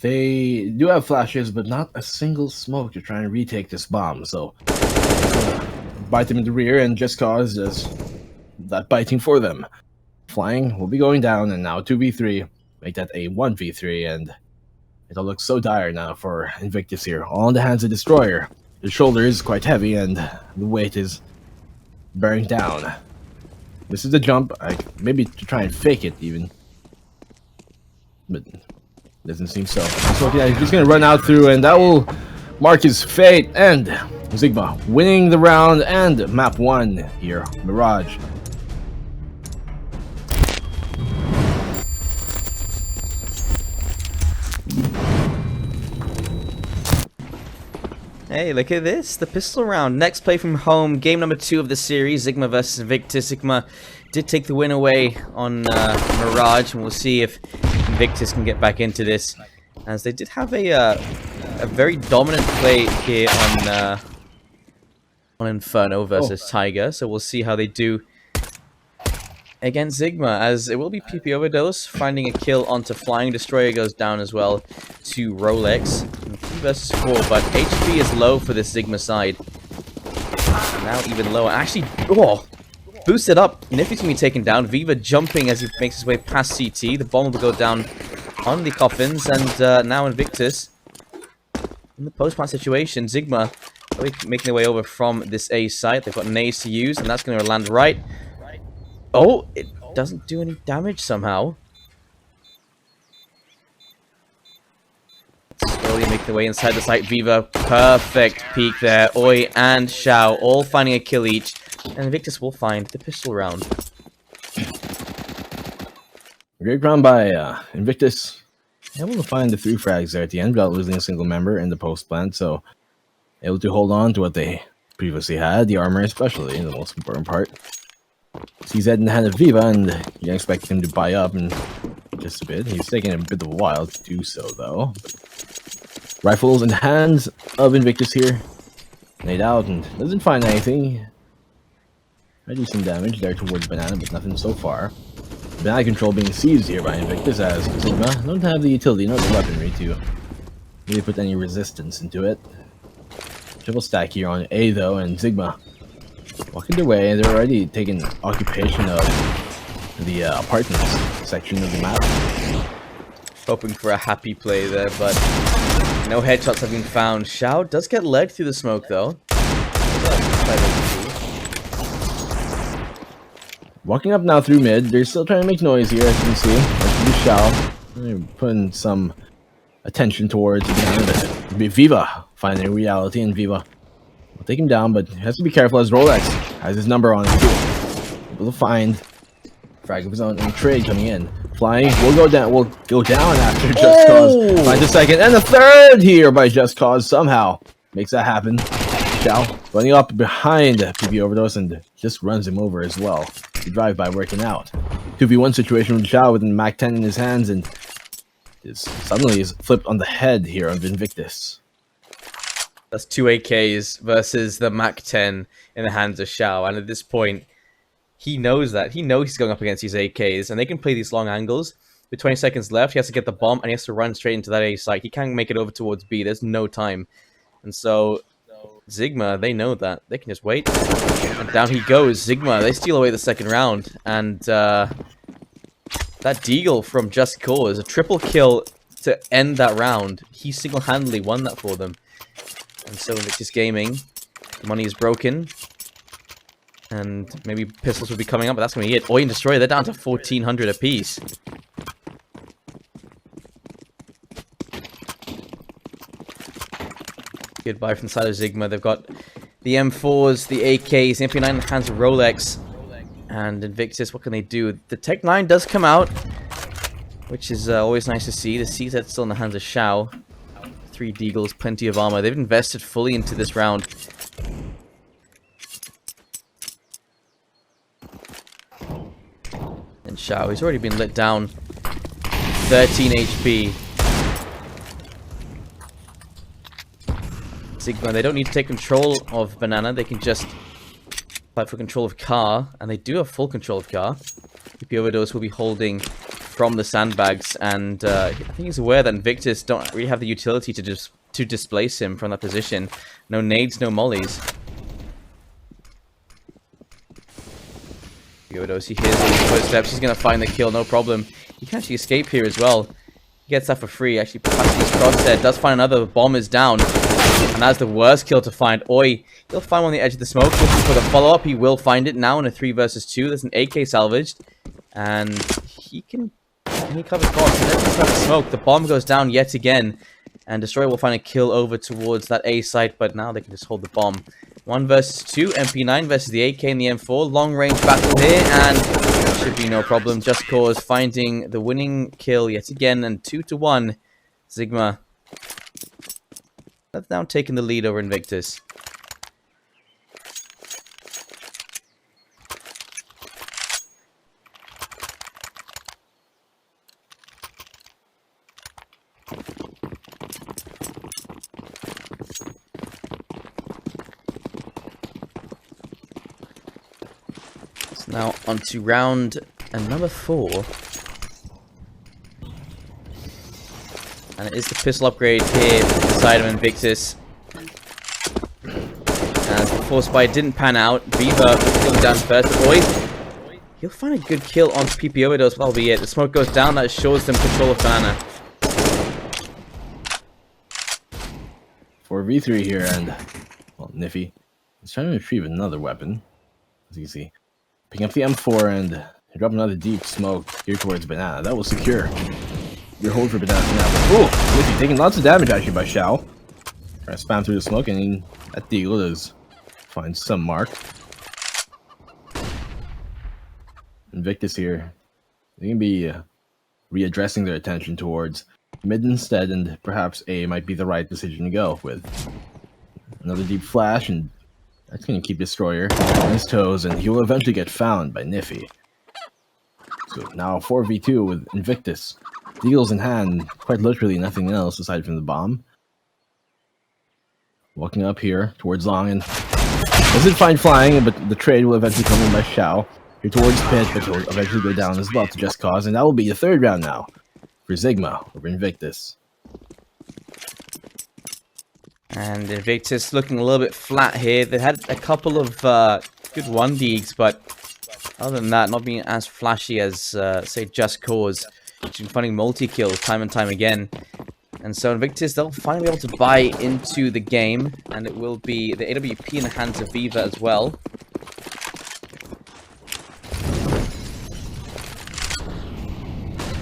B: They do have flashes, but not a single smoke to try and retake this bomb. So bite them in the rear, and Just Cause does that biting for them. Flying will be going down, and now 2v3. Make that a 1v3, and it all looks so dire now for Invictus here. All in the hands of Destroyer. His shoulder is quite heavy, and the weight is bearing down. This is the jump, maybe to try and fake it even. But doesn't seem so. So yeah, he's gonna run out through, and that will mark his fate, and ZIGMA winning the round and map 1 here, Mirage.
A: Hey, look at this. The pistol round. Next play from home. Game number 2 of the series. ZIGMA versus Invictus. ZIGMA did take the win away on Mirage. And we'll see if Invictus can get back into this. As they did have a very dominant play here on Inferno versus Tiger. So we'll see how they do against ZIGMA, as it will be PP Overdose, finding a kill onto Flying Destroyer goes down as well to Rolex. 3 versus 4, but HP is low for this ZIGMA side. Now even lower. Actually, boosted up. Nifty's gonna be taken down. Viva jumping as he makes his way past CT. The bomb will go down on the coffins, and now Invictus in the post-plant situation. ZIGMA making their way over from this A site. They've got nades to use, and that's going to land right. Oh, it doesn't do any damage somehow. Slowly make their way inside the site. Viva, perfect peek there. Oi and Xiao all finding a kill each. And Invictus will find the pistol round.
B: Great round by Invictus. Able to find the 3 frags there at the end without losing a single member in the post plant. So able to hold on to what they previously had. The armor especially, the most important part. CZ in the hand of Viva, and you can expect him to buy up in just a bit. He's taking a bit of a while to do so, though. Rifles in the hands of Invictus here. Nade out and doesn't find anything. I do some damage there towards Banana, but nothing so far. Banana control being seized here by Invictus, as ZIGMA don't have the utility, nor the weaponry to really put any resistance into it. Triple stack here on A, though, and ZIGMA walking their way, and they're already taking occupation of the apartments section of the map.
A: Hoping for a happy play there, but no headshots have been found. Xiao does get led through the smoke, though.
B: Walking up now through mid, they're still trying to make noise here, as you can see. That's Xiao. They're putting some attention towards the Viva finding reality, and Viva will take him down, but he has to be careful as Rolex has his number on him too. Able to find frag of his own and trade coming in. Flying will go down after Just Cause. Finds a second and a third here by Just Cause. Somehow makes that happen. Xiao running up behind PP Overdose and just runs him over as well. The drive-by working out. 2v1 situation with Xiao with the Mac 10 in his hands, and suddenly is flipped on the head here of Invictus.
A: That's 2 AKs versus the Mac 10 in the hands of Xiao, and at this point, he knows that. He knows he's going up against these AKs, and they can play these long angles. With 20 seconds left, he has to get the bomb, and he has to run straight into that A site. He can't make it over towards B. There's no time. And so, ZIGMA, they know that. They can just wait. And down he goes. ZIGMA, they steal away the second round. And that Deagle from Just Cause, a triple kill to end that round. He single-handedly won that for them. And so Invictus Gaming, the money is broken. And maybe pistols will be coming up, but that's going to be it. Oi and Destroyer, they're down to 1,400 apiece. Goodbye from the side of ZIGMA. They've got the M4s, the AKs, the MP9 in the hands of Rolex. And Invictus, what can they do? The Tech 9 does come out, which is always nice to see. The CZ's still in the hands of Xiao. 3 Deagles, plenty of armor. They've invested fully into this round. And Xiao, he's already been lit down. 13 HP. ZIGMA, they don't need to take control of Banana. They can just fight for control of Car. And they do have full control of Car. PP Overdose will be holding from the sandbags. And I think he's aware that Invictus don't really have the utility to displace him from that position. No nades, no mollies. PP Overdose, he hears those footsteps. He's going to find the kill, no problem. He can actually escape here as well. He gets that for free. Actually, passing his crosshair. Does find another. Bomb is down. And that's the worst kill to find. Oi, he'll find one on the edge of the smoke. Looking for the follow-up. He will find it now in a 3 versus 2. There's an AK salvaged. And he can cover cross. And there's the smoke. The bomb goes down yet again. And Destroyer will find a kill over towards that A site. But now they can just hold the bomb. 1 versus 2. MP9 versus the AK and the M4. Long range battle here. And should be no problem. Just Cause finding the winning kill yet again. And 2-1. ZIGMA They've now taken the lead over Invictus. So now on to round number 4. And it is the pistol upgrade here inside of Invictus. As the force buy didn't pan out, Viva going down first. But he'll find a good kill on PP Overdose, that'll be it. The smoke goes down, that assures them control of Banana.
B: 4v3 here, and well, Niffy is trying to retrieve another weapon, as you can see. Picking up the M4 and drop another deep smoke here towards Banana. That will secure your hold for Banana now. Oh, Niffy taking lots of damage actually by Xiao. Trying to spam through the smoke, and that deagle does find some mark. Invictus here, they can be readdressing their attention towards mid instead, and perhaps A might be the right decision to go with. Another deep flash, and that's going to keep Destroyer on his toes, and he will eventually get found by Niffy. So now 4v2 with Invictus. Deagles in hand, quite literally nothing else aside from the bomb. Walking up here towards Long, and doesn't find flying, but the trade will eventually come in by Xiao. Here towards Pit, but he'll eventually go down as well to Just Cause, and that will be the 3rd round now for ZIGMA over Invictus.
A: And Invictus looking a little bit flat here. They had a couple of good 1-deags, but other than that, not being as flashy as, say, Just Cause. Which been finding multi-kills time and time again. And so Invictus, they'll finally be able to buy into the game, and it will be the AWP in the hands of Viva as well.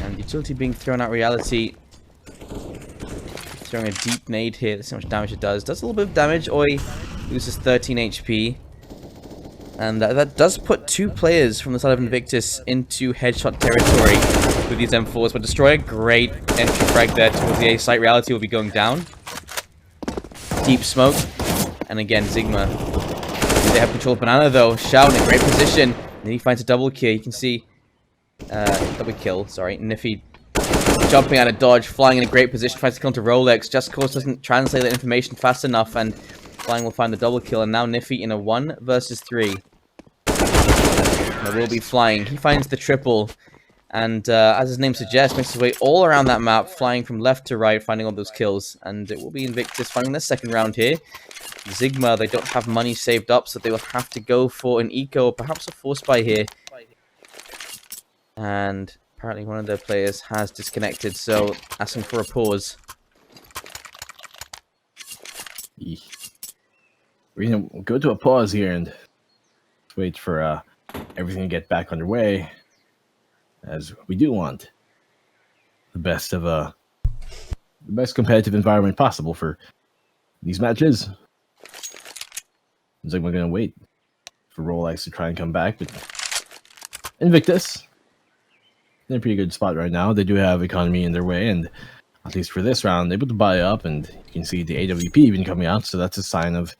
A: And utility being thrown out, Reality throwing a deep nade here. Let's see how much damage it does. Does a little bit of damage. Oi loses 13 HP. And that does put 2 players from the side of Invictus into headshot territory with these M4s. But Destroyer, great entry frag there towards the A site. Reality will be going down. Deep smoke. And again, ZIGMA. They have control of Banana though. Xiao in a great position. And then he finds a double kill. You can see... double kill, sorry. Niffy jumping out of dodge, flying in a great position, tries to counter Rolex. Just Cause doesn't translate that information fast enough, and Flying will find the double kill. And now Niffy in a 1 versus 3. There will be Flying. He finds the triple. And as his name suggests, makes his way all around that map, flying from left to right, finding all those kills. And it will be Invictus finding their 2nd round here. ZIGMA, they don't have money saved up, so they will have to go for an eco or perhaps a force buy here. And apparently one of their players has disconnected, so asking for a pause.
B: We're going to go to a pause here and wait for everything to get back underway, as we do want the best of the best competitive environment possible for these matches. It's like we're going to wait for Rolex to try and come back, but Invictus in a pretty good spot right now. They do have economy in their way, and at least for this round, able to buy up, and you can see the AWP even coming out, so that's a sign of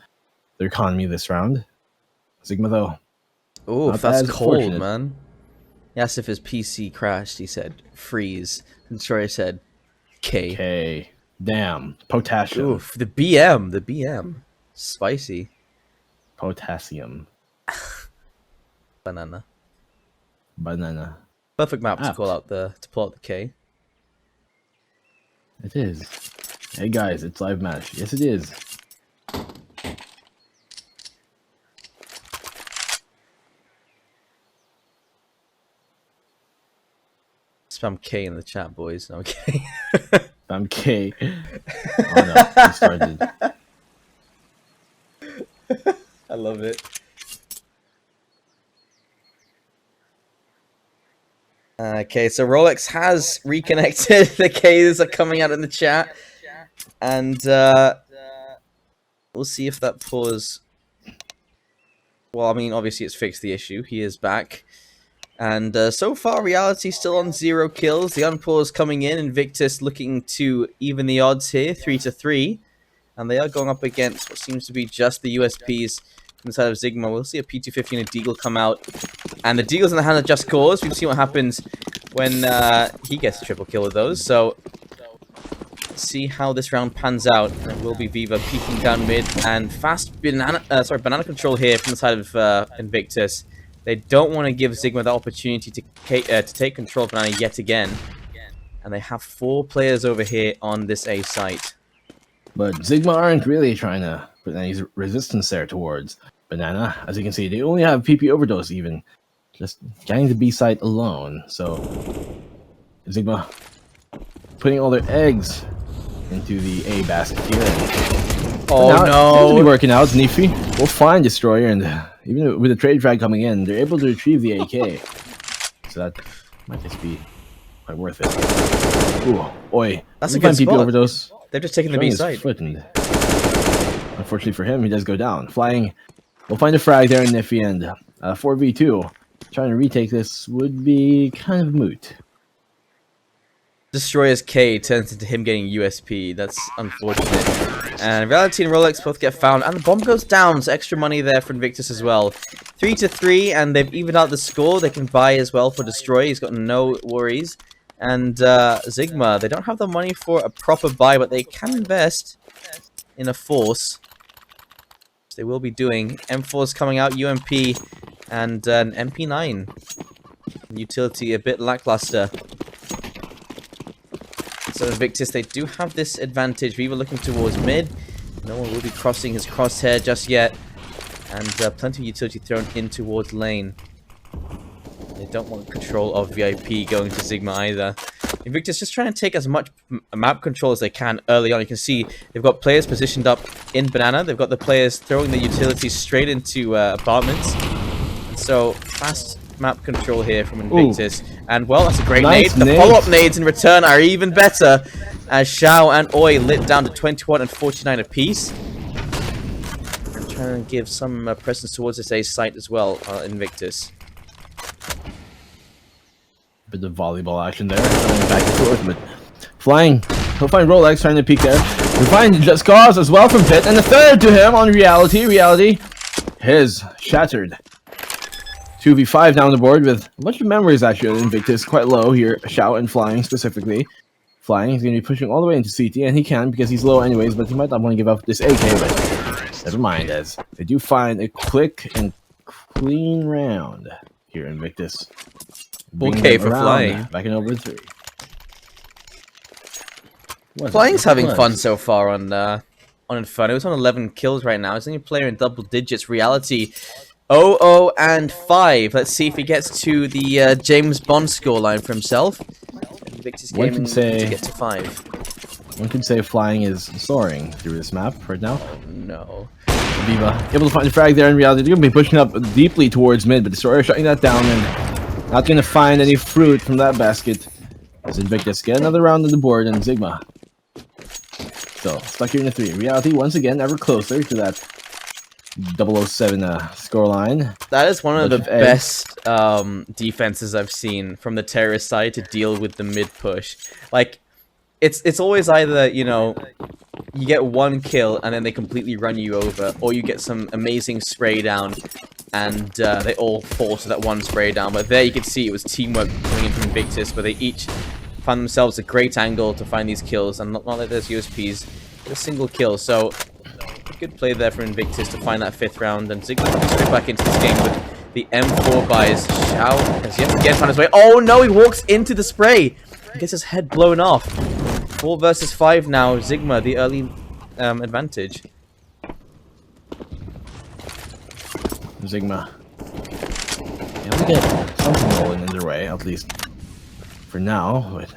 B: their economy this round. ZIGMA, though.
A: Oh, that's cold, man. He asked if his PC crashed. He said, freeze. And Troy said, K.
B: K. Damn. Potassium.
A: Oof, the BM. The BM. Spicy.
B: Potassium.
A: Banana.
B: Banana.
A: Perfect map to pull out the K.
B: It is. Hey guys, it's live match. Yes, it is.
A: Spam K in the chat, boys. Okay.
B: Spam K. Oh no, he started.
A: I love it. Okay, so Rolex has reconnected. The K's are coming out in the chat. And we'll see if that pause... Well, I mean, obviously it's fixed the issue. He is back. And so far, Reality still on 0 kills. The unpause coming in. Invictus looking to even the odds here, 3-3. and they are going up against what seems to be just the USPs inside of ZIGMA. We'll see a P250 and a Deagle come out, and the Deagle's in the hands of Just Cause. We've seen what happens when he gets a triple kill with those, so let's see how this round pans out. It will be Viva peeking down mid, and fast banana control here from the side of Invictus. They don't want to give ZIGMA the opportunity to take control of banana yet again, and they have 4 players over here on this A site.
B: But ZIGMA aren't really trying to put any resistance there towards banana. As you can see, they only have PP overdose even. Just getting the B site alone. So ZIGMA putting all their eggs into the A basket here.
A: Oh
B: no! It seems to be working out. Nifi will find Destroyer, and even with the trade drag coming in, they're able to retrieve the AK. So that might just be quite worth it. Ooh, oi.
A: That's a good spot.
B: Overdose.
A: They're just taking the B site.
B: Unfortunately for him, he does go down. Flying will find a frag there in Nifi, and 4v2. Trying to retake this would be kind of moot.
A: Destroyer's K turns into him getting USP. That's unfortunate. And Reality and Rolex both get found, and the bomb goes down, so extra money there for Invictus as well. 3-3, and they've evened out the score. They can buy as well for Destroyer. He's got no worries. And ZIGMA, they don't have the money for a proper buy, but they can invest in a Force. Which they will be doing. M4's coming out, UMP, and an MP9. Utility a bit lackluster. So Invictus, they do have this advantage. Viva looking towards mid. No one will be crossing his crosshair just yet. And plenty of utility thrown in towards lane. They don't want control of VIP going to ZIGMA either. Invictus just trying to take as much map control as they can early on. You can see they've got players positioned up in banana. They've got the players throwing the utilities straight into apartments. And so fast map control here from Invictus. Ooh. And well, that's a great nade. The follow-up nades in return are even better, as Xiao and Oi lit down to 21 and 49 apiece. And trying to give some presence towards this A site as well, Invictus.
B: Bit of volleyball action there. Back and forth, but flying. He'll find Rolex trying to peek there. We find Just Cause as well from Pit, and the third to him on Reality. Reality is shattered. 2v5 down the board with a bunch of memories actually on Invictus, quite low here. Shout and Flying specifically. Flying is going to be pushing all the way into CT, and he can because he's low anyways, but he might not want to give up this AK, but never mind, as they do find a quick and clean round here in Invictus.
A: Okay for Flying.
B: Back in over 3.
A: Flying's having fun so far on Inferno. He's on 11 kills right now. He's the only player in double digits. Reality 0-0 and 5. Let's see if he gets to the James Bond scoreline for himself. Invictus gaming to get to 5.
B: One could say Flying is soaring through this map right now.
A: Oh, no.
B: Viva able to find the frag there in Reality. They're going to be pushing up deeply towards mid, but Destroyer shutting that down and not going to find any fruit from that basket. As Invictus get another round on the board, and ZIGMA so stuck here in the 3. Reality once again ever closer to that 007 scoreline.
A: That is one of the best defenses I've seen from the terrorist side to deal with the mid push. Like, it's always either, you know, you get one kill and then they completely run you over, or you get some amazing spray down and they all fall to that one spray down. But there you can see it was teamwork coming in from Invictus, where they each found themselves a great angle to find these kills, and not that there's USPs, a single kill. So good play there for Invictus to find that 5th round, and ZIGMA comes straight back into this game with the M4 buys. Xiao has yet to get on his way. Oh no, he walks into the spray! He gets his head blown off. 4 versus 5 now. ZIGMA, the early advantage.
B: ZIGMA able to get something rolling in their way, at least for now. But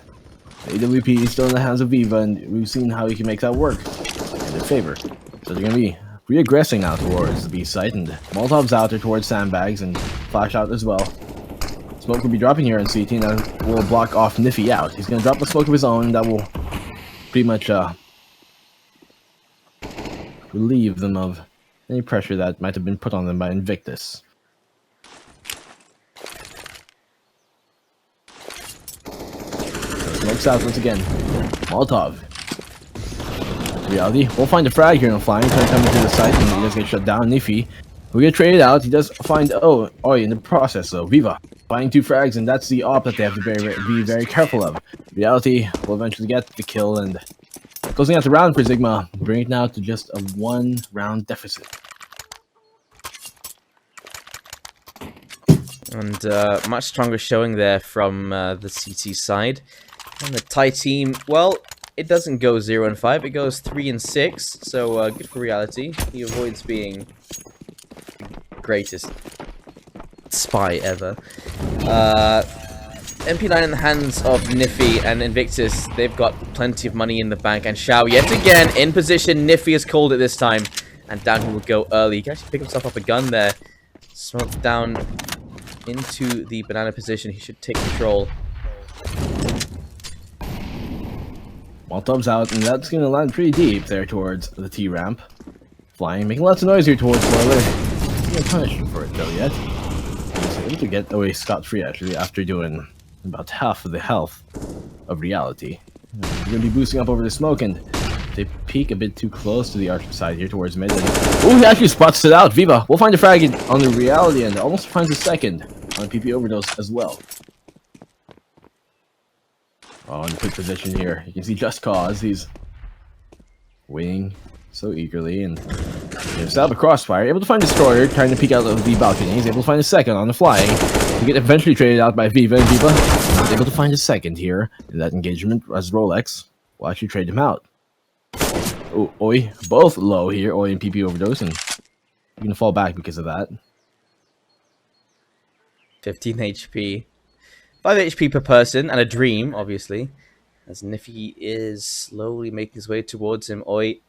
B: AWP is still in the hands of Viva, and we've seen how he can make that work in his favor. So they're going to be re-aggressing now towards the B site, and Molotov's out there towards sandbags and flash out as well. Smoke will be dropping here on CT, and that will block off Nifi out. He's going to drop the smoke of his own. That will pretty much relieve them of any pressure that might have been put on them by Invictus. So smokes out once again. Molotov Reality will find a frag here on flying, trying to come into the site, and he does get shut down. Niffy will get traded out. He does find Oi in the process. So Viva finding 2 frags, and that's the op that they have to be very careful of. Reality will eventually get the kill, and closing out the round for ZIGMA, bringing it now to just a 1-round deficit.
A: And much stronger showing there from the CT side. And the Thai team, well, it doesn't go 0-5, it goes 3-6. So good for Reality. He avoids being the greatest spy ever. MP9 in the hands of Niffy and Invictus. They've got plenty of money in the bank. And Xiao yet again in position. Niffy has called it this time. And down he will go early. He can actually pick himself up a gun there. Smoked down into the banana position. He should take control.
B: Molotov's out, and that's going to land pretty deep there towards the T ramp. Flying, making lots of noise here towards Spoiler. He's going to punish him for it though yet. He's able to get away scot-free actually after doing about half of the health of Reality. He's going to be boosting up over the smoke, and they peek a bit too close to the archer side here towards mid. Oh, he actually spots it out. Viva will find a frag on the Reality and almost finds a second on a PP overdose as well. Oh, in a quick position here. You can see Just Cause. He's waiting so eagerly, and he's out of a crossfire. Able to find Destroyer, trying to peek out of the balcony. He's able to find a second on the flying. To get eventually traded out by Viva, and Viva is able to find a second here in that engagement as Rolex will actually trade him out. Oh, Oi, both low here. Oi and PP overdose, and you're gonna fall back because of that.
A: 15 HP. 5 HP per person, and a dream, obviously. As Niffy is slowly making his way towards him. Oi.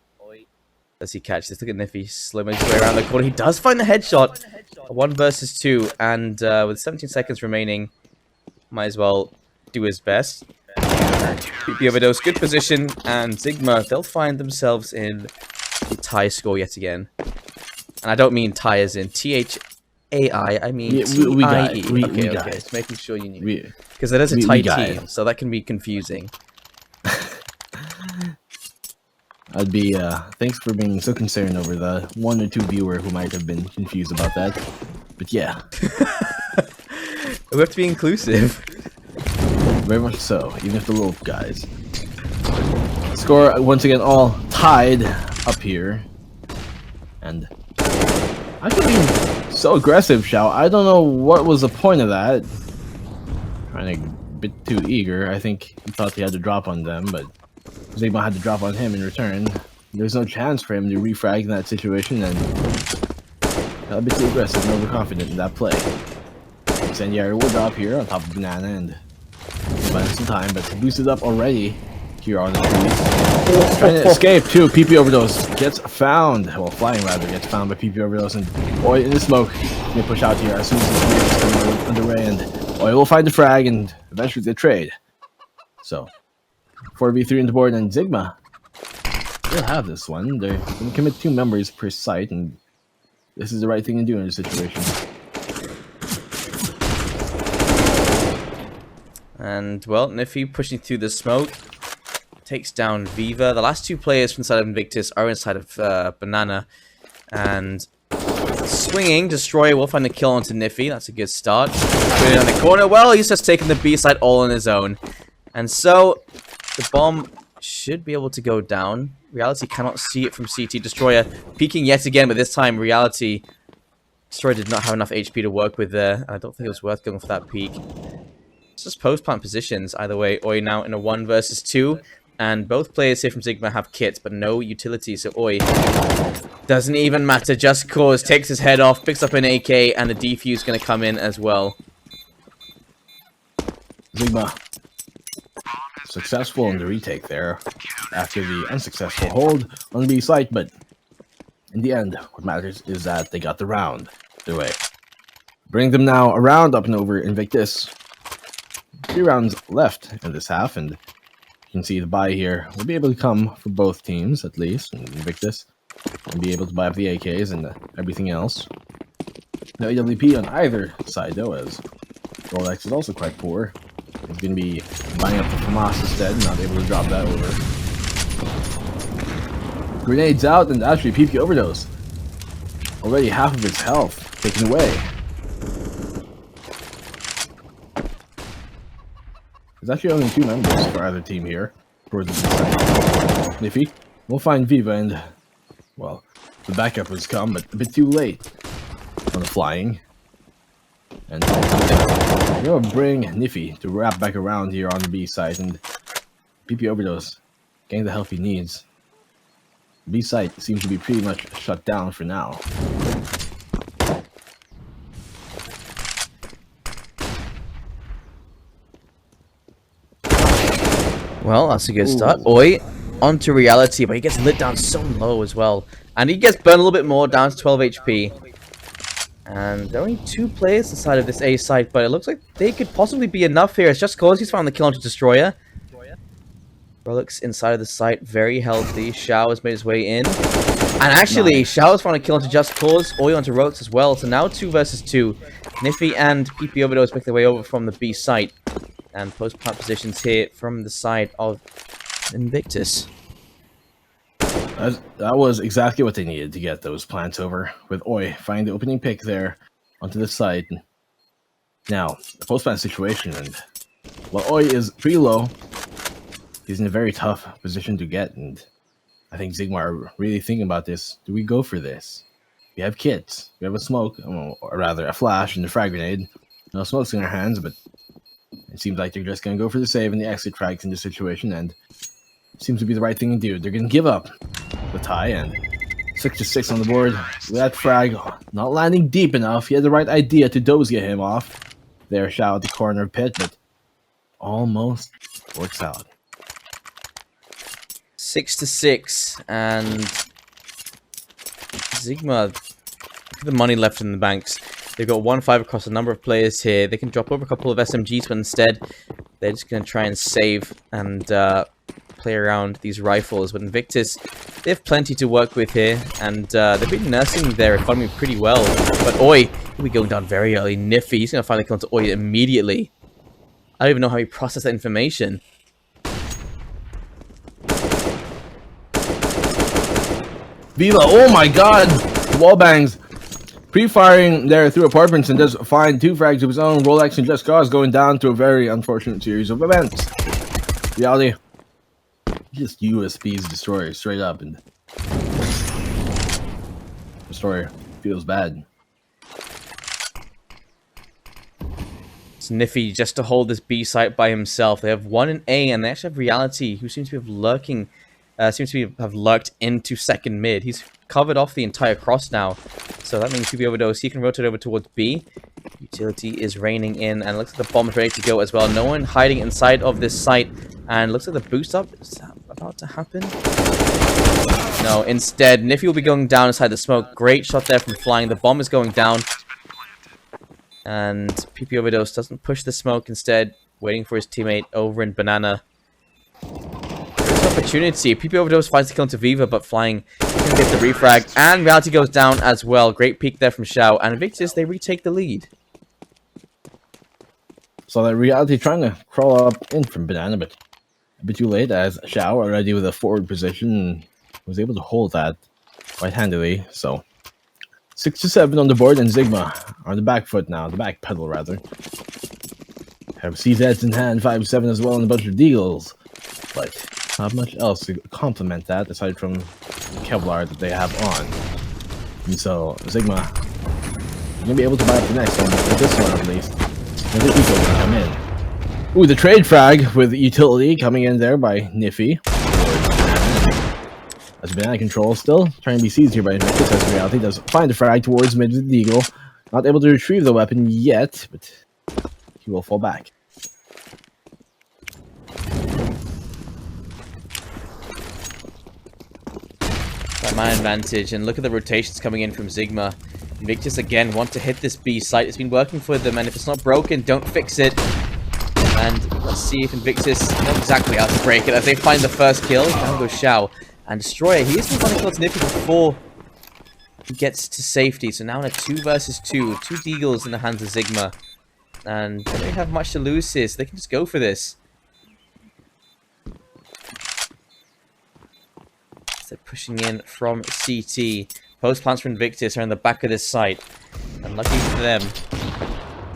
A: Does he catch this? Look at Niffy slowly making his way around the corner. He does find the headshot. 1 versus 2, and with 17 seconds remaining, might as well do his best. PP overdose, good position, and ZIGMA, they'll find themselves in a tie score yet again. And I don't mean tie as in THAI, I mean TIE. Okay, just making sure you knew. Because it is a tie team, so that can be confusing.
B: I'd be, thanks for being so concerned over the 1 or 2 viewer who might have been confused about that. But yeah.
A: We have to be inclusive.
B: Very much so, even if the little guys. Score, once again, all tied up here. And I could be so aggressive, Xiao. I don't know what was the point of that. Trying to be a bit too eager. I think he thought he had to drop on them, but ZIGMA had to drop on him in return. There's no chance for him to refrag in that situation, and got a bit too aggressive and overconfident in that play. Incendiary will drop here on top of Banana, and spending some time, but boosted up already here on the trees. Trying to escape too. PP overdose gets found. Well, flying rather gets found by PP overdose, and Oi in the smoke. They push out here as soon as the smoke is underway, and Oi will find the frag and eventually the trade. So 4v3 on the board, and ZIGMA will have this one. They're going to commit 2 members per site, and this is the right thing to do in this situation.
A: And, well, Niffy pushing through the smoke. Takes down Viva. The last 2 players from the side of Invictus are inside of Banana. And swinging, Destroyer will find a kill onto Niffy. That's a good start. Put it on the corner. Well, he's just taken the B side all on his own. And so, the bomb should be able to go down. Reality cannot see it from CT. Destroyer peeking yet again, but this time Reality... Destroyer did not have enough HP to work with there. I don't think it was worth going for that peek. It's just post-plant positions. Either way, Oi now in a 1 versus 2. And both players here from ZIGMA have kits, but no utility. So Oi doesn't even matter. Just Cause takes his head off, picks up an AK, and the defuse is going to come in as well.
B: ZIGMA successful in the retake there after the unsuccessful hold on the B site, but in the end, what matters is that they got the round their way. Bring them now around up and over Invictus. 3 rounds left in this half, and you can see the buy here will be able to come for both teams at least, and Invictus will be able to buy up the AKs and everything else. No AWP on either side though, as Rolex is also quite poor. He's going to be buying up the FAMAS instead, not able to drop that over. Grenades out and actually PP overdose. Already half of his health taken away. There's actually only 2 members for either team here. Towards the side. Niffy will find Viva and, well, the backup has come, but a bit too late on the flying. And we're gonna bring Niffy to wrap back around here on the B side and PP overdose, getting the health he needs. B site seems to be pretty much shut down for now.
A: Well, that's a good start. Oi, onto reality, but he gets lit down so low as well. And he gets burned a little bit more, down to 12 HP. And there are only 2 players inside of this A site, but it looks like they could possibly be enough here. It's just cause he's found the kill onto Destroyer. Relics inside of the site, very healthy. Shao has made his way in. And actually, Shao's found a kill onto Just Cause, Oi onto Relics as well. So now 2 versus 2. Niffy and PP Overdose make their way over from the B site. And post-plant positions here from the side of Invictus.
B: That was exactly what they needed to get those plants over, with Oi finding the opening pick there onto the side. Now, the post-plant situation, and while Oi is pretty low, he's in a very tough position to get, and I think ZIGMA are really thinking about this. Do we go for this? We have kits, we have a smoke, or rather a flash and a frag grenade. No smokes in our hands, but it seems like they're just going to go for the save and the exit frags in this situation, and it seems to be the right thing to do. They're going to give up the tie, and 6-6 on the board. With that frag not landing deep enough, he had the right idea to dozy him off. There, Shao at the corner pit, but almost works out.
A: 6-6, and ZIGMA, look at the money left in the banks. They've got 1-5 across a number of players here. They can drop over a couple of SMGs, but instead, they're just going to try and save and play around these rifles. But Invictus, they have plenty to work with here, and they've been nursing their economy pretty well. But Oi, he'll be going down very early. Niffy, he's going to finally kill into Oi immediately. I don't even know how he processed that information.
B: Viva, oh my god! Wall bangs! Pre-firing there through apartments and does find 2 frags of his own. Rolex and Just Cause going down to a very unfortunate series of events. Reality, just USBs Destroyer straight up, and Destroyer feels bad.
A: It's Niffy just to hold this B site by himself. They have 1 in A, and they actually have Reality, who seems to be lurking. Have lurked into second mid. He's covered off the entire cross now, so that means PP Overdose, he can rotate over towards B. Utility is raining in, and looks like the bomb's ready to go as well. No one hiding inside of this site, and looks like the boost up is that about to happen. No, instead Niffy will be going down inside the smoke. Great shot there from flying. The bomb is going down, and PP Overdose doesn't push the smoke, instead waiting for his teammate over in Banana. Opportunity. PP Overdose finds the kill into Viva, but flying can get the refrag, and Reality goes down as well. Great peek there from Shao, and Invictus, they retake the lead.
B: So that Reality trying to crawl up in from Banana, but a bit too late, as Shao already with a forward position was able to hold that quite handily. So 6-7 on the board, and ZIGMA on the back foot now, the back pedal rather. Have CZs in hand, 5-7 as well, and a bunch of deagles, but not much else to complement that aside from the Kevlar that they have on. And so ZIGMA is going to be able to buy up the next one, but this one at least. And the Eco will come in. Ooh, the trade frag with utility coming in there by Niffy. As Banana control still trying to be seized here by Invictus, as Reality does find the frag towards mid with the Eagle. Not able to retrieve the weapon yet, but he will fall back.
A: Man advantage, and look at the rotations coming in from ZIGMA. Invictus again want to hit this B site. It's been working for them, and if it's not broken, don't fix it. And let's see if Invictus not exactly how to break it as they find the first kill. Down goes Shao, and Destroyer, he is still going to kill Niffy before he gets to safety. So now in a 2 versus 2, 2 deagles in the hands of ZIGMA, and they don't have much to lose here, so they can just go for this. They're pushing in from CT. Post plants for Invictus are in the back of this site. And lucky for them,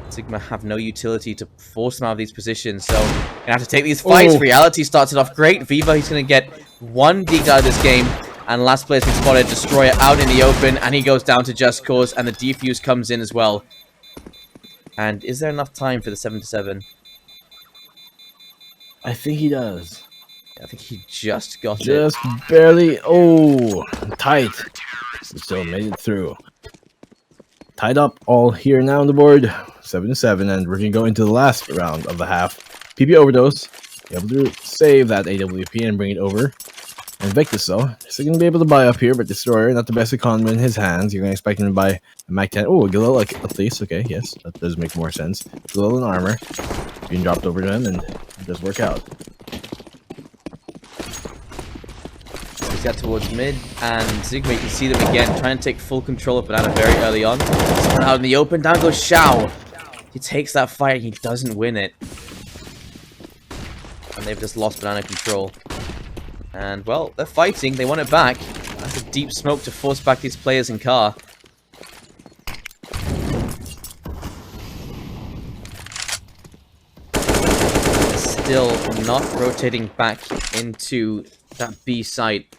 A: ZIGMA have no utility to force them out of these positions. So, gonna have to take these fights.
B: Oh.
A: Reality starts it off great. Viva, he's gonna get one dig out of this game. And last place we spotted, Destroyer out in the open. And he goes down to Just Cause. And the defuse comes in as well. And is there enough time for the 7-7?
B: I think he does.
A: I think he just got
B: Just barely. Oh, tight. Still made it through. Tied up all here now on the board. 7-7, and we're going to go into the last round of the half. PP Overdose. Able to save that AWP and bring it over. Invictus, though, still going to be able to buy up here, but Destroyer, not the best economy in his hands. You're going to expect him to buy a Mac 10. Oh, Galil at least. Okay, yes, that does make more sense. Galil in armor. Being dropped over to him, and it does work out.
A: He's got towards mid, and ZIGMA, you can see them again, trying to take full control of Banana very early on. Someone out in the open, down goes Xiao. He takes that fight, he doesn't win it. And they've just lost Banana control. And, well, they're fighting, they want it back. That's a deep smoke to force back these players in car. Still not rotating back into that B site.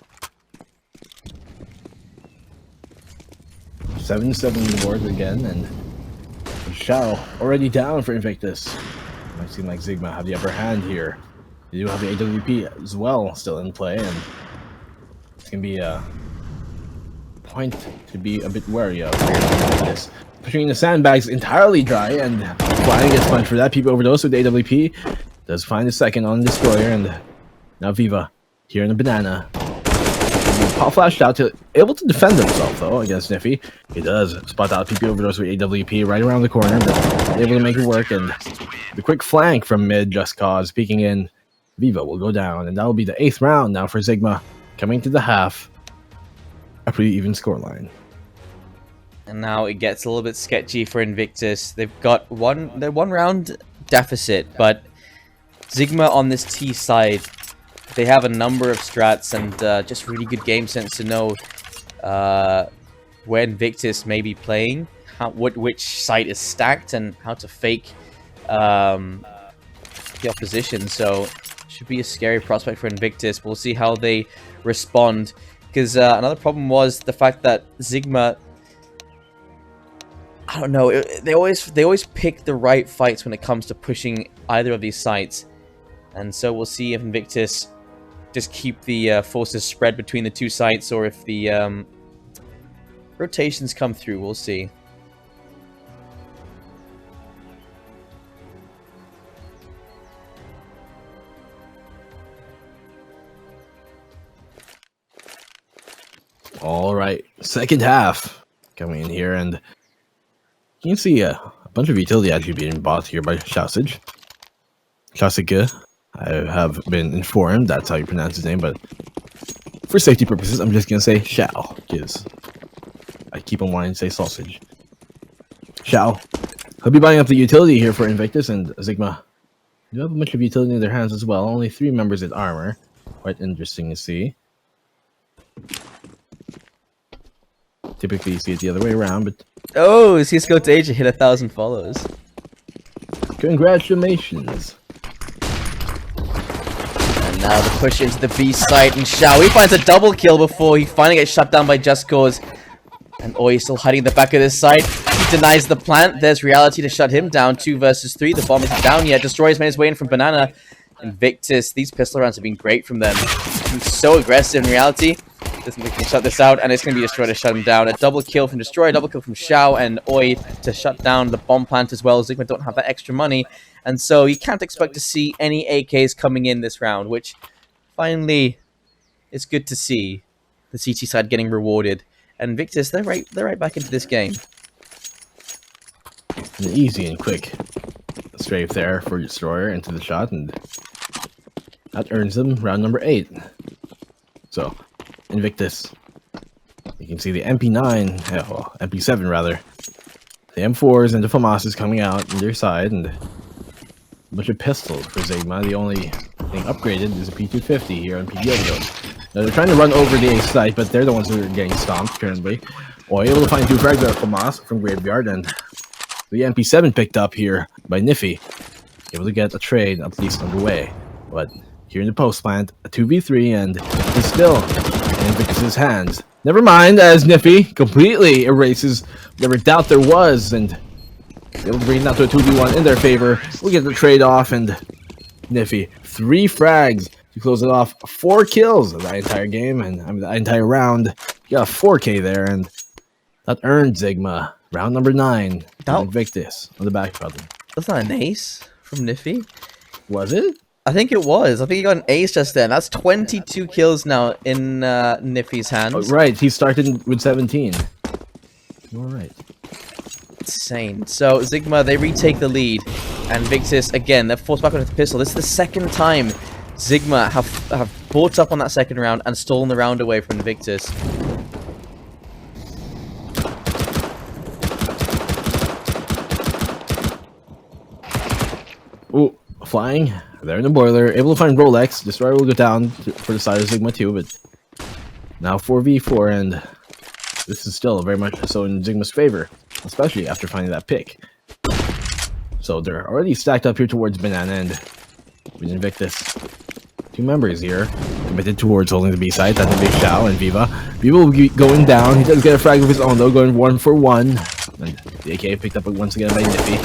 B: 7-7 on the board again, and Xiao already down for Invictus. Might seem like ZIGMA have the upper hand here. They do have the AWP as well still in play, and it's going to be a point to be a bit wary of here in Invictus. Pushing the sandbags entirely dry, and flying gets punched for that. People overdose with the AWP. Does find a second on the Destroyer, and now Viva here in the Banana. Pop flashed out to able to defend himself though against Niffy. He does spot out PP Overdose with AWP right around the corner, but able to make it work. And the quick flank from mid Just Cause peeking in. Viva will go down, and that will be the 8th round now for ZIGMA. Coming to the half, a pretty even scoreline.
A: And now it gets a little bit sketchy for Invictus. They've got one round deficit, but ZIGMA on this T side, they have a number of strats and just really good game sense to know where Invictus may be playing, which site is stacked, and how to fake the opposition. So should be a scary prospect for Invictus. We'll see how they respond, because another problem was the fact that ZIGMA, I don't know, they always pick the right fights when it comes to pushing either of these sites. And so we'll see if Invictus just keep the forces spread between the two sites, or if the rotations come through. We'll see.
B: All right, second half coming in here, and you can see a bunch of utility actually being bought here by Shausage. Shausage, I have been informed that's how you pronounce his name, but for safety purposes, I'm just gonna say Xiao, because I keep on wanting to say sausage. Xiao, he'll be buying up the utility here for Invictus, and ZIGMA do have a bunch of utility in their hands as well. Only 3 members in armor. Quite interesting to see. Typically you see it the other way around, but
A: Oh, Cisco Asia hit 1,000 follows.
B: congratulations.
A: And now the push into the B site, and Xiao, he finds a double kill before he finally gets shut down by Just Cause. And Oi still hiding in the back of this site. He denies the plant. There's Reality to shut him down. 2 versus 3. The bomb isn't down yet. Destroyer's made his way in from Banana. Invictus, these pistol rounds have been great from them. He's so aggressive in Reality. Doesn't think he can shut this out, and it's going to be Destroyer to shut him down. A double kill from Destroyer, double kill from Xiao, and Oi to shut down the bomb plant as well. ZIGMA don't have that extra money, and so you can't expect to see any AKs coming in this round, which finally is good to see. The CT side getting rewarded, and Invictus, they're right back into this game.
B: An easy and quick strafe there for Destroyer into the shot, and that earns them round number 8. So Invictus, you can see the MP9, well, MP7 rather, the M4s and the FAMASs coming out on their side, and a bunch of pistols for ZIGMA. The only thing upgraded is a P250 here on PDO. Now, they're trying to run over the A site, but they're the ones who are getting stomped currently. Well, able to find 2 frags out from Moss from Graveyard, and the MP7 picked up here by Niffy. Able to get a trade at least underway. But here in the post plant, a 2v3, and it's still in Invictus' hands. Never mind, as Niffy completely erases whatever doubt there was, and able to bring it down to a 2v1 in their favor. We'll get the trade off, and Niffy, 3 frags to close it off. 4 kills of that entire game, and I mean the entire round. You got a 4K there, and that earned ZIGMA round number 9. Invictus on the back button.
A: That's not an ace from Niffy.
B: Was it?
A: I think it was. I think he got an ace just then. That's 22 kills now in Niffy's hands.
B: Oh, right, he started with 17. You're right.
A: Insane. So ZIGMA, they retake the lead, and Invictus again, they're forced back onto the pistol. This is the second time ZIGMA have brought up on that second round and stolen the round away from Invictus.
B: Ooh, flying. They're in the boiler. Able to find Rolex. Destroyer will go down for the side of ZIGMA too, but now 4v4, and this is still very much so in ZIGMA's favor, especially after finding that pick. So they're already stacked up here towards Banana, and with Invictus, 2 members here committed towards holding the B side. That's a big Shao and Viva. Viva will be going down. He does get a frag of his own though, going 1 for 1. And the AK picked up once again by Niffy.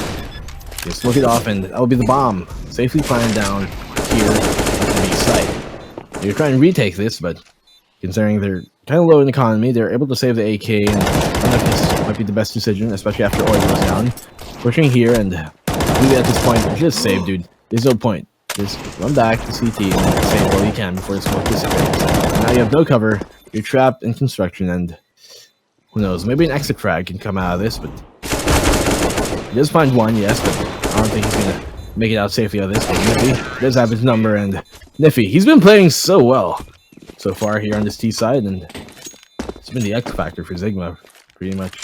B: Just look it off, and that will be the bomb. Safely planted down here at the B site. You're trying to retake this, but considering they're kind of low in economy, they're able to save the AK, and I don't know if this might be the best decision, especially after oil goes down. Pushing here, and really at this point, just save, dude. There's no point. Just run back to CT and save all you can before the smoke dissipates. Now you have no cover, you're trapped in construction, and who knows, maybe an exit frag can come out of this, but he does find 1, yes, but I don't think he's gonna make it out safely out of this. But Niffy does have his number, and Niffy, he's been playing so well so far here on this T side, and it's been the X factor for ZIGMA, pretty much.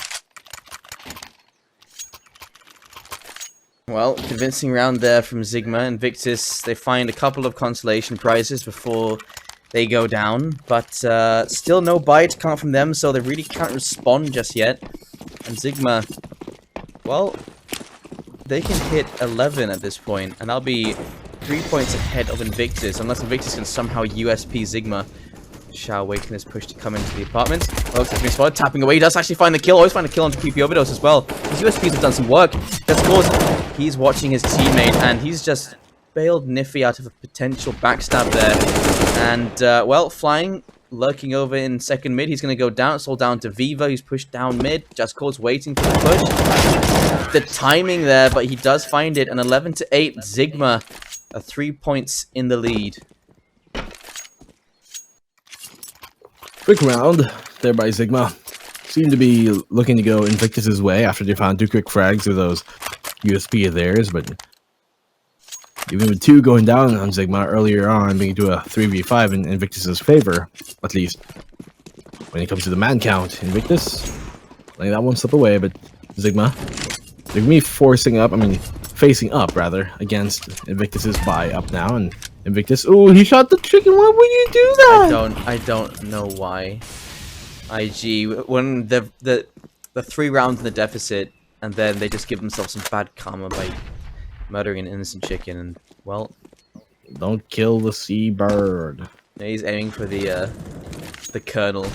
A: Well, convincing round there from ZIGMA. Invictus, they find a couple of consolation prizes before they go down, but still no bite to come from them, so they really can't respond just yet. And ZIGMA, well, they can hit 11 at this point, and that'll be 3 points ahead of Invictus, unless Invictus can somehow USP ZIGMA. Shao waiting his push to come into the apartment. Well, it's being spotted, tapping away. He does actually find the kill. Always find a kill onto PP Overdose as well. His USPs have done some work. That's course, he's watching his teammate, and he's just bailed Niffy out of a potential backstab there. And, well, flying, lurking over in second mid. He's going to go down. It's all down to Viva, who's pushed down mid. Just Cause waiting for the push. The timing there, but he does find it. An 11-8, ZIGMA are 3 points in the lead.
B: Quick round there by ZIGMA. Seem to be looking to go Invictus' way after they found 2 quick frags with those USP of theirs, but even with 2 going down on ZIGMA earlier on, being to a 3v5 in Invictus' favor, at least when it comes to the man count. Invictus letting that one slip away, but ZIGMA, they're going to be forcing up, facing up rather, against Invictus' buy up now, and Invictus, oh, he shot the chicken. Why would you do that?
A: I don't know why. IG, when the 3 rounds in the deficit, and then they just give themselves some bad karma by murdering an innocent chicken, and, well,
B: don't kill the seabird.
A: Yeah, he's aiming for the Colonel.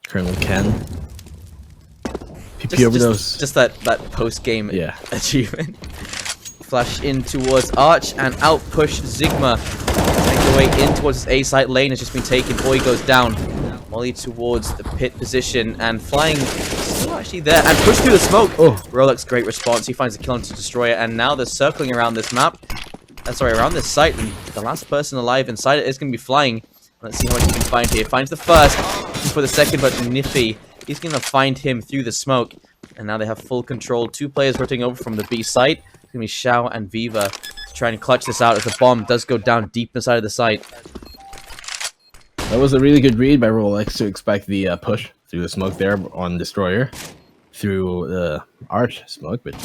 B: Colonel Ken. PP Overdose.
A: Just that post-game achievement. Flash in towards Arch and out push ZIGMA. Make the way in towards his A site. Lane has just been taken. Boy goes down. Molly towards the pit position and flying still actually there and push through the smoke. Oh, Rolex, great response. He finds the kill onto Destroyer, and now they're circling around this map. Around this site, and the last person alive inside it is going to be flying. Let's see how much he can find here. Finds the first for the second, but Niffy, he's going to find him through the smoke. And now they have full control. 2 players rotating over from the B site. It's going to be Shao and Viva to try and clutch this out as the bomb does go down deep inside of the site.
B: That was a really good read by Rolex to expect the push through the smoke there on Destroyer. Through the Arch smoke, but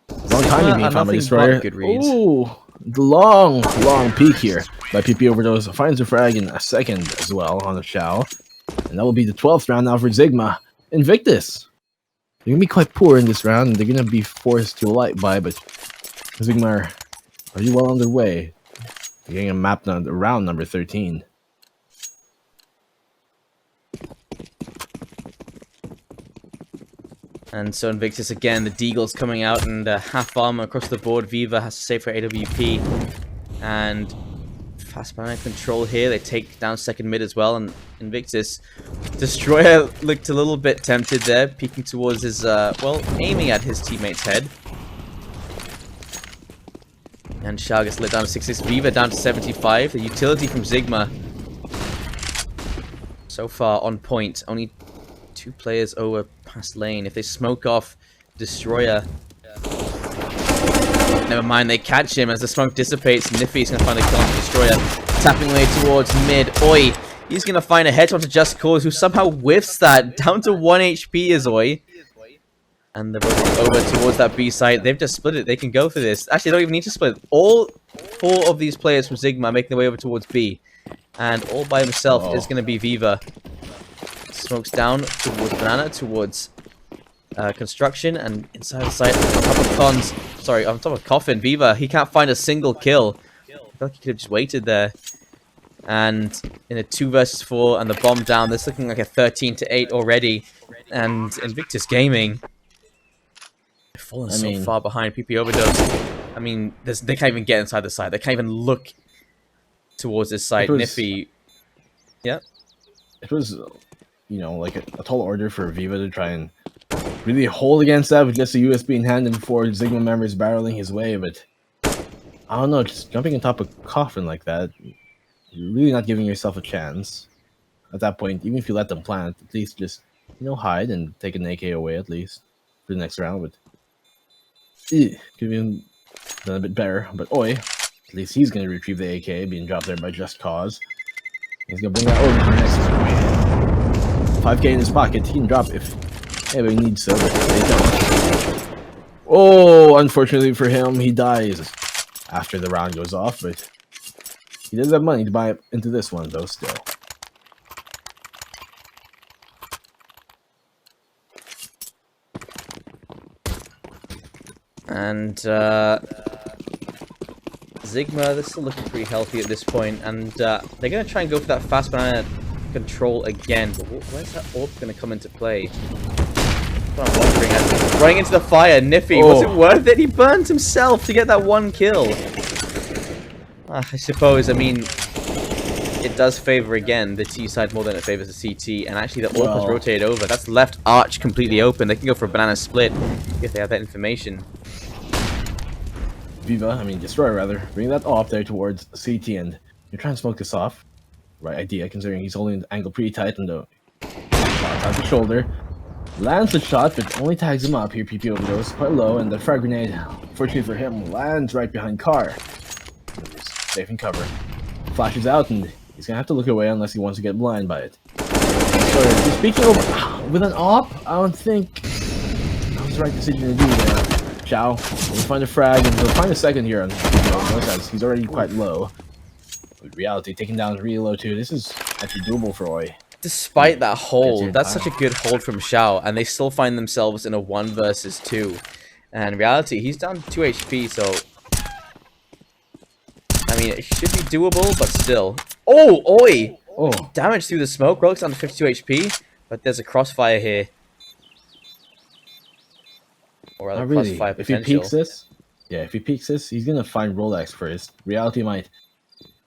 B: long time being found by Destroyer.
A: Good reads.
B: Ooh, The long peek here by PP Overdose. Finds a frag in a second as well on the Shao. And that will be the 12th round now for ZIGMA. Invictus. They're going to be quite poor in this round. They're going to be forced to light by, but ZIGMA are pretty well on their way. They're getting a map now, round number 13.
A: And so Invictus again, the Deagle's coming out and half armor across the board. Viva has to save for AWP. And fast banana control here. They take down second mid as well. And Invictus, Destroyer looked a little bit tempted there, peeking towards his, well, aiming at his teammate's head. And Shao gets lit down to 6-6. Viva down to 75. The utility from ZIGMA so far on point. Only 2 players over past lane. If they smoke off Destroyer, never mind, they catch him as the smoke dissipates. Niffy's gonna find a kill on Destroyer. Tapping away towards mid. Oi! He's gonna find a headshot to Just Cause, who somehow whiffs that. Down to 1 HP is Oi. And they're rolling over towards that B site. They've just split it. They can go for this. Actually, they don't even need to split. All 4 of these players from ZIGMA making their way over towards B. And all by himself is going to be Viva. Smokes down towards Banana, towards Construction, and inside the site on top of Cons. Sorry, on top of Coffin. Viva, he can't find a single kill. I feel like he could have just waited there. And in a 2 versus 4 and the bomb down, this looking like a 13-8 already. And Invictus Gaming, they've fallen so far behind. PP Overdose. I mean, they can't even get inside the site. They can't even look towards this site. Niffy. Yeah.
B: It was, you know, like a tall order for Viva to try and really hold against that with just a USB in hand and before ZIGMA members barreling his way, but I don't know, just jumping on top of Coffin like that, you're really not giving yourself a chance. At that point, even if you let them plant, at least just, you know, hide and take an AK away at least for the next round, but could have been done a bit better. But Oi, at least he's going to retrieve the AK being dropped there by Just Cause. He's going to bring that over to the next 5k in his pocket. He can drop if he needs so, but they don't. Oh, unfortunately for him, he dies after the round goes off, but he does have money to buy into this one, though, still.
A: And ZIGMA, they're still looking pretty healthy at this point, and they're going to try and go for that fast banana control again, but where's that orb going to come into play? What I'm wondering. Running into the fire, Niffy, was it worth it? He burned himself to get that 1 kill. I suppose, I mean, it does favor, again, the T side more than it favors the CT, and actually the orb has rotated over. That's left arch completely open. They can go for a banana split if they have that information.
B: Viva, I mean Destroyer rather, bring that off there towards CT, and you're trying to smoke this off. Right idea, considering he's holding the angle pretty tight and the shot out the shoulder. Lands the shot, but only tags him up here. PP Overdose quite low, and the frag grenade, fortunately for him, lands right behind Car. Safe in cover. Flashes out, and he's gonna have to look away unless he wants to get blind by it. So, speaking of with an op, I don't think that was the right decision to do there. Shao will find a frag, and he'll find a second here on as he's already quite low. With reality, taking down is really low too. This is actually doable for Oi.
A: Despite that hold, that's such a good hold from Shao, and they still find themselves in a 1 versus 2. And in reality, he's down 2 HP, so I mean, it should be doable, but still. Oh, Oi! Oh, damage through the smoke. Rogue's down to 52 HP, but there's a crossfire here. Or rather, crossfire potential.
B: If he peeks this, if he peeks this, he's gonna find Rolex first. Reality might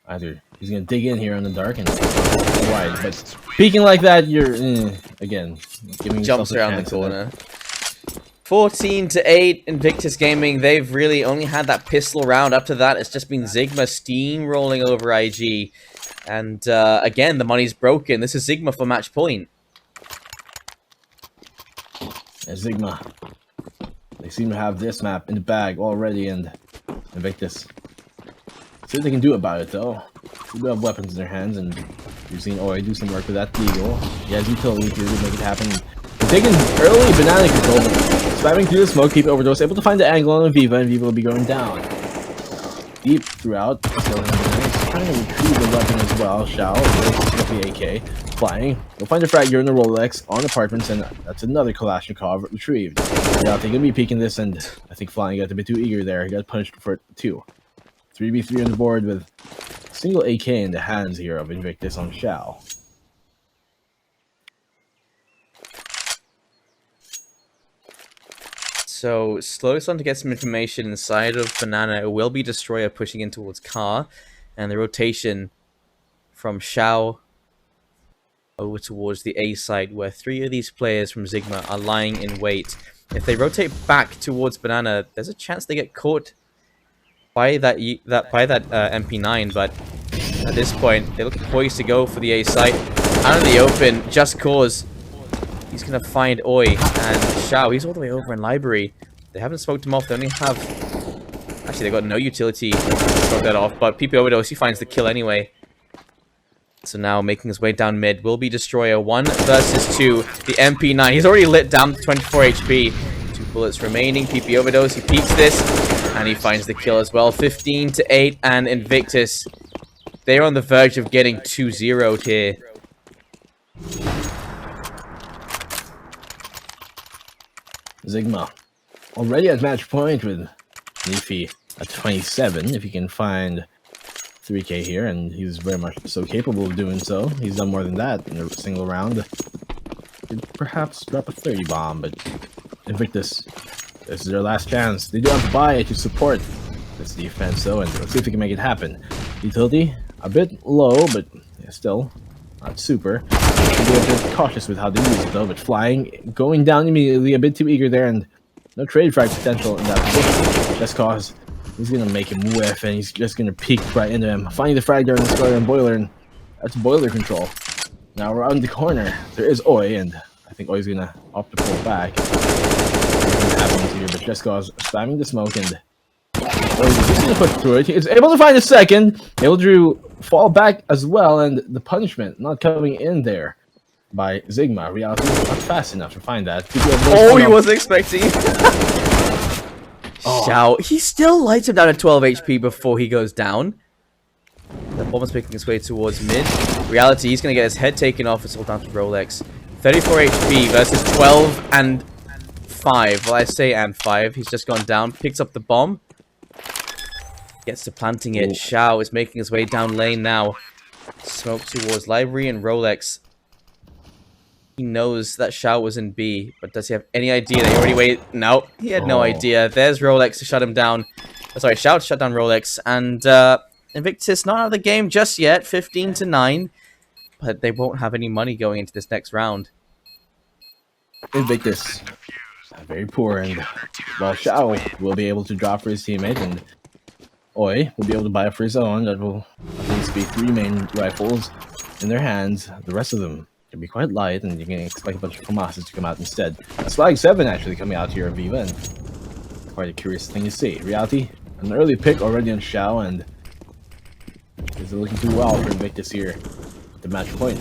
B: either he's gonna dig in here in the dark and wide, but peeking like that, you're again giving
A: jumps around the corner. 14-8, Invictus Gaming. They've really only had that pistol round. After that, it's just been ZIGMA steamrolling over IG. And again, the money's broken. This is ZIGMA for match point.
B: ZIGMA, they seem to have this map in the bag already, and Invictus. See what they can do about it, though. They do have weapons in their hands, and you've seen Oi do some work with that Deagle. He has utility to make it happen. They're taking early banana control, spamming through the smoke, keep Overdose, able to find the angle on Viva, and Viva will be going down. deep throughout. So he's trying to retrieve the weapon as well. Shao with the AK flying. We'll find a frag here in the Rolex on apartments, and that's another Kalashnikov retrieved. Yeah, I think he'll be peeking this, and I think Flying got a bit too eager there. He got punished for it too. 3v3 on the board with a single AK in the hands here of Invictus on Shao.
A: So, slowly starting to get some information inside of Banana. It will be Destroyer pushing in towards Car. And the rotation from Shao over towards the A site, where 3 of these players from ZIGMA are lying in wait. If they rotate back towards Banana, there's a chance they get caught by that MP9, but at this point, they look poised to go for the A site. Out in the open, Just Cause. He's going to find Oi and Shao. He's all the way over in Library. They haven't smoked him off. They only have... Actually, they've got no utility to smoke that off. But PP Overdose, he finds the kill anyway. So now, making his way down mid, will be Destroyer. 1 versus 2. The MP9. He's already lit down to 24 HP. 2 bullets remaining. PP Overdose, he peeks this. And he finds the kill as well. 15 to 8. And Invictus, they're on the verge of getting 2-0'd here.
B: ZIGMA already at match point with Nefi at 27. If he can find 3k here, and he's very much so capable of doing so. He's done more than that in a single round. Could perhaps drop a 30 bomb, but Invictus, this is their last chance. They do have to buy it to support this defense, though, and let's see if we can make it happen. Utility a bit low, but yeah, still not super. Be a bit cautious with how they use it, though. But Flying going down immediately, a bit too eager there, and no trade frag potential in that position. Just Cause he's gonna make him whiff, and he's just gonna peek right into him. Finding the frag there in the Destroyer and Boiler, and that's Boiler control. Now around the corner, there is Oi, and I think Oi's gonna opt to pull back. Nothing happens here, but Just Cause spamming the smoke, and Oi's just gonna push through it. He's able to find a second, able to fall back as well, and the punishment not coming in there by ZIGMA. Reality not fast enough to find that.
A: Oh, he wasn't expecting. Shao, he still lights him down at 12 HP before he goes down. The bomb is making its way towards mid. Reality, he's going to get his head taken off. It's all down to Rolex. 34 HP versus 12 and 5. Well, I say and 5. He's just gone down, picks up the bomb. Gets to planting it. Shao is making his way down lane now. Smoke towards Library and Rolex. He knows that Shao was in B, but does he have any idea that he already waited? No, he had no idea. There's Rolex to shut him down. Sorry, Shao to shut down Rolex. And Invictus not out of the game just yet. 15 to 9. But they won't have any money going into this next round.
B: Invictus very poor, and well, Shao will be able to drop for his teammate, and Oi will be able to buy it for his own. That will at least be 3 main rifles in their hands. The rest of them can be quite light, and you can expect a bunch of FAMASs to come out instead. That's Flag 7 actually coming out here of Viva, and quite a curious thing to see. Reality, an early pick already on Shao, and is looking too well for Invictus here at the match point.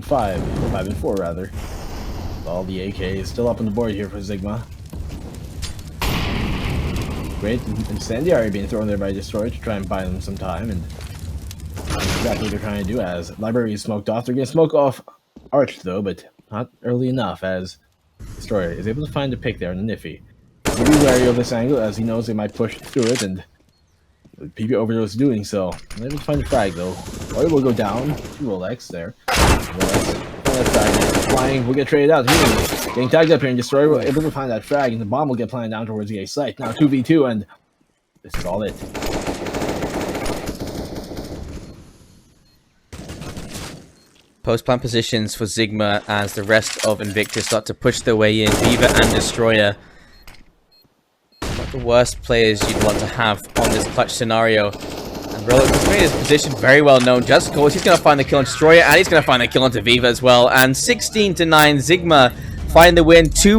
B: Five and 4 rather. All the AK is still up on the board here for ZIGMA. Great incendiary being thrown there by Destroyer to try and buy them some time, and that's exactly what they're trying to do. As Library is smoked off, they're gonna smoke off Arch though, but not early enough, as Destroyer is able to find a pick there in the Niffy. He'll be wary of this angle as he knows they might push through it, and PP Overdose doing so. They're able to find a frag though. Oi will go down to Rolex there. Rolex, Flying will get traded out here. Getting tagged up here, and Destroyer will able to find that frag, and the bomb will get planted down towards the A site. Now 2v2, and this is all it.
A: Post-plant positions for ZIGMA as the rest of Invictus start to push their way in. Viva and Destroyer. Not the worst players you'd want to have on this clutch scenario. And Rolex has made his position very well known. Just Cause, he's going to find the kill on Destroyer, and he's going to find the kill onto Viva as well. And 16 to 9, ZIGMA find the win. 2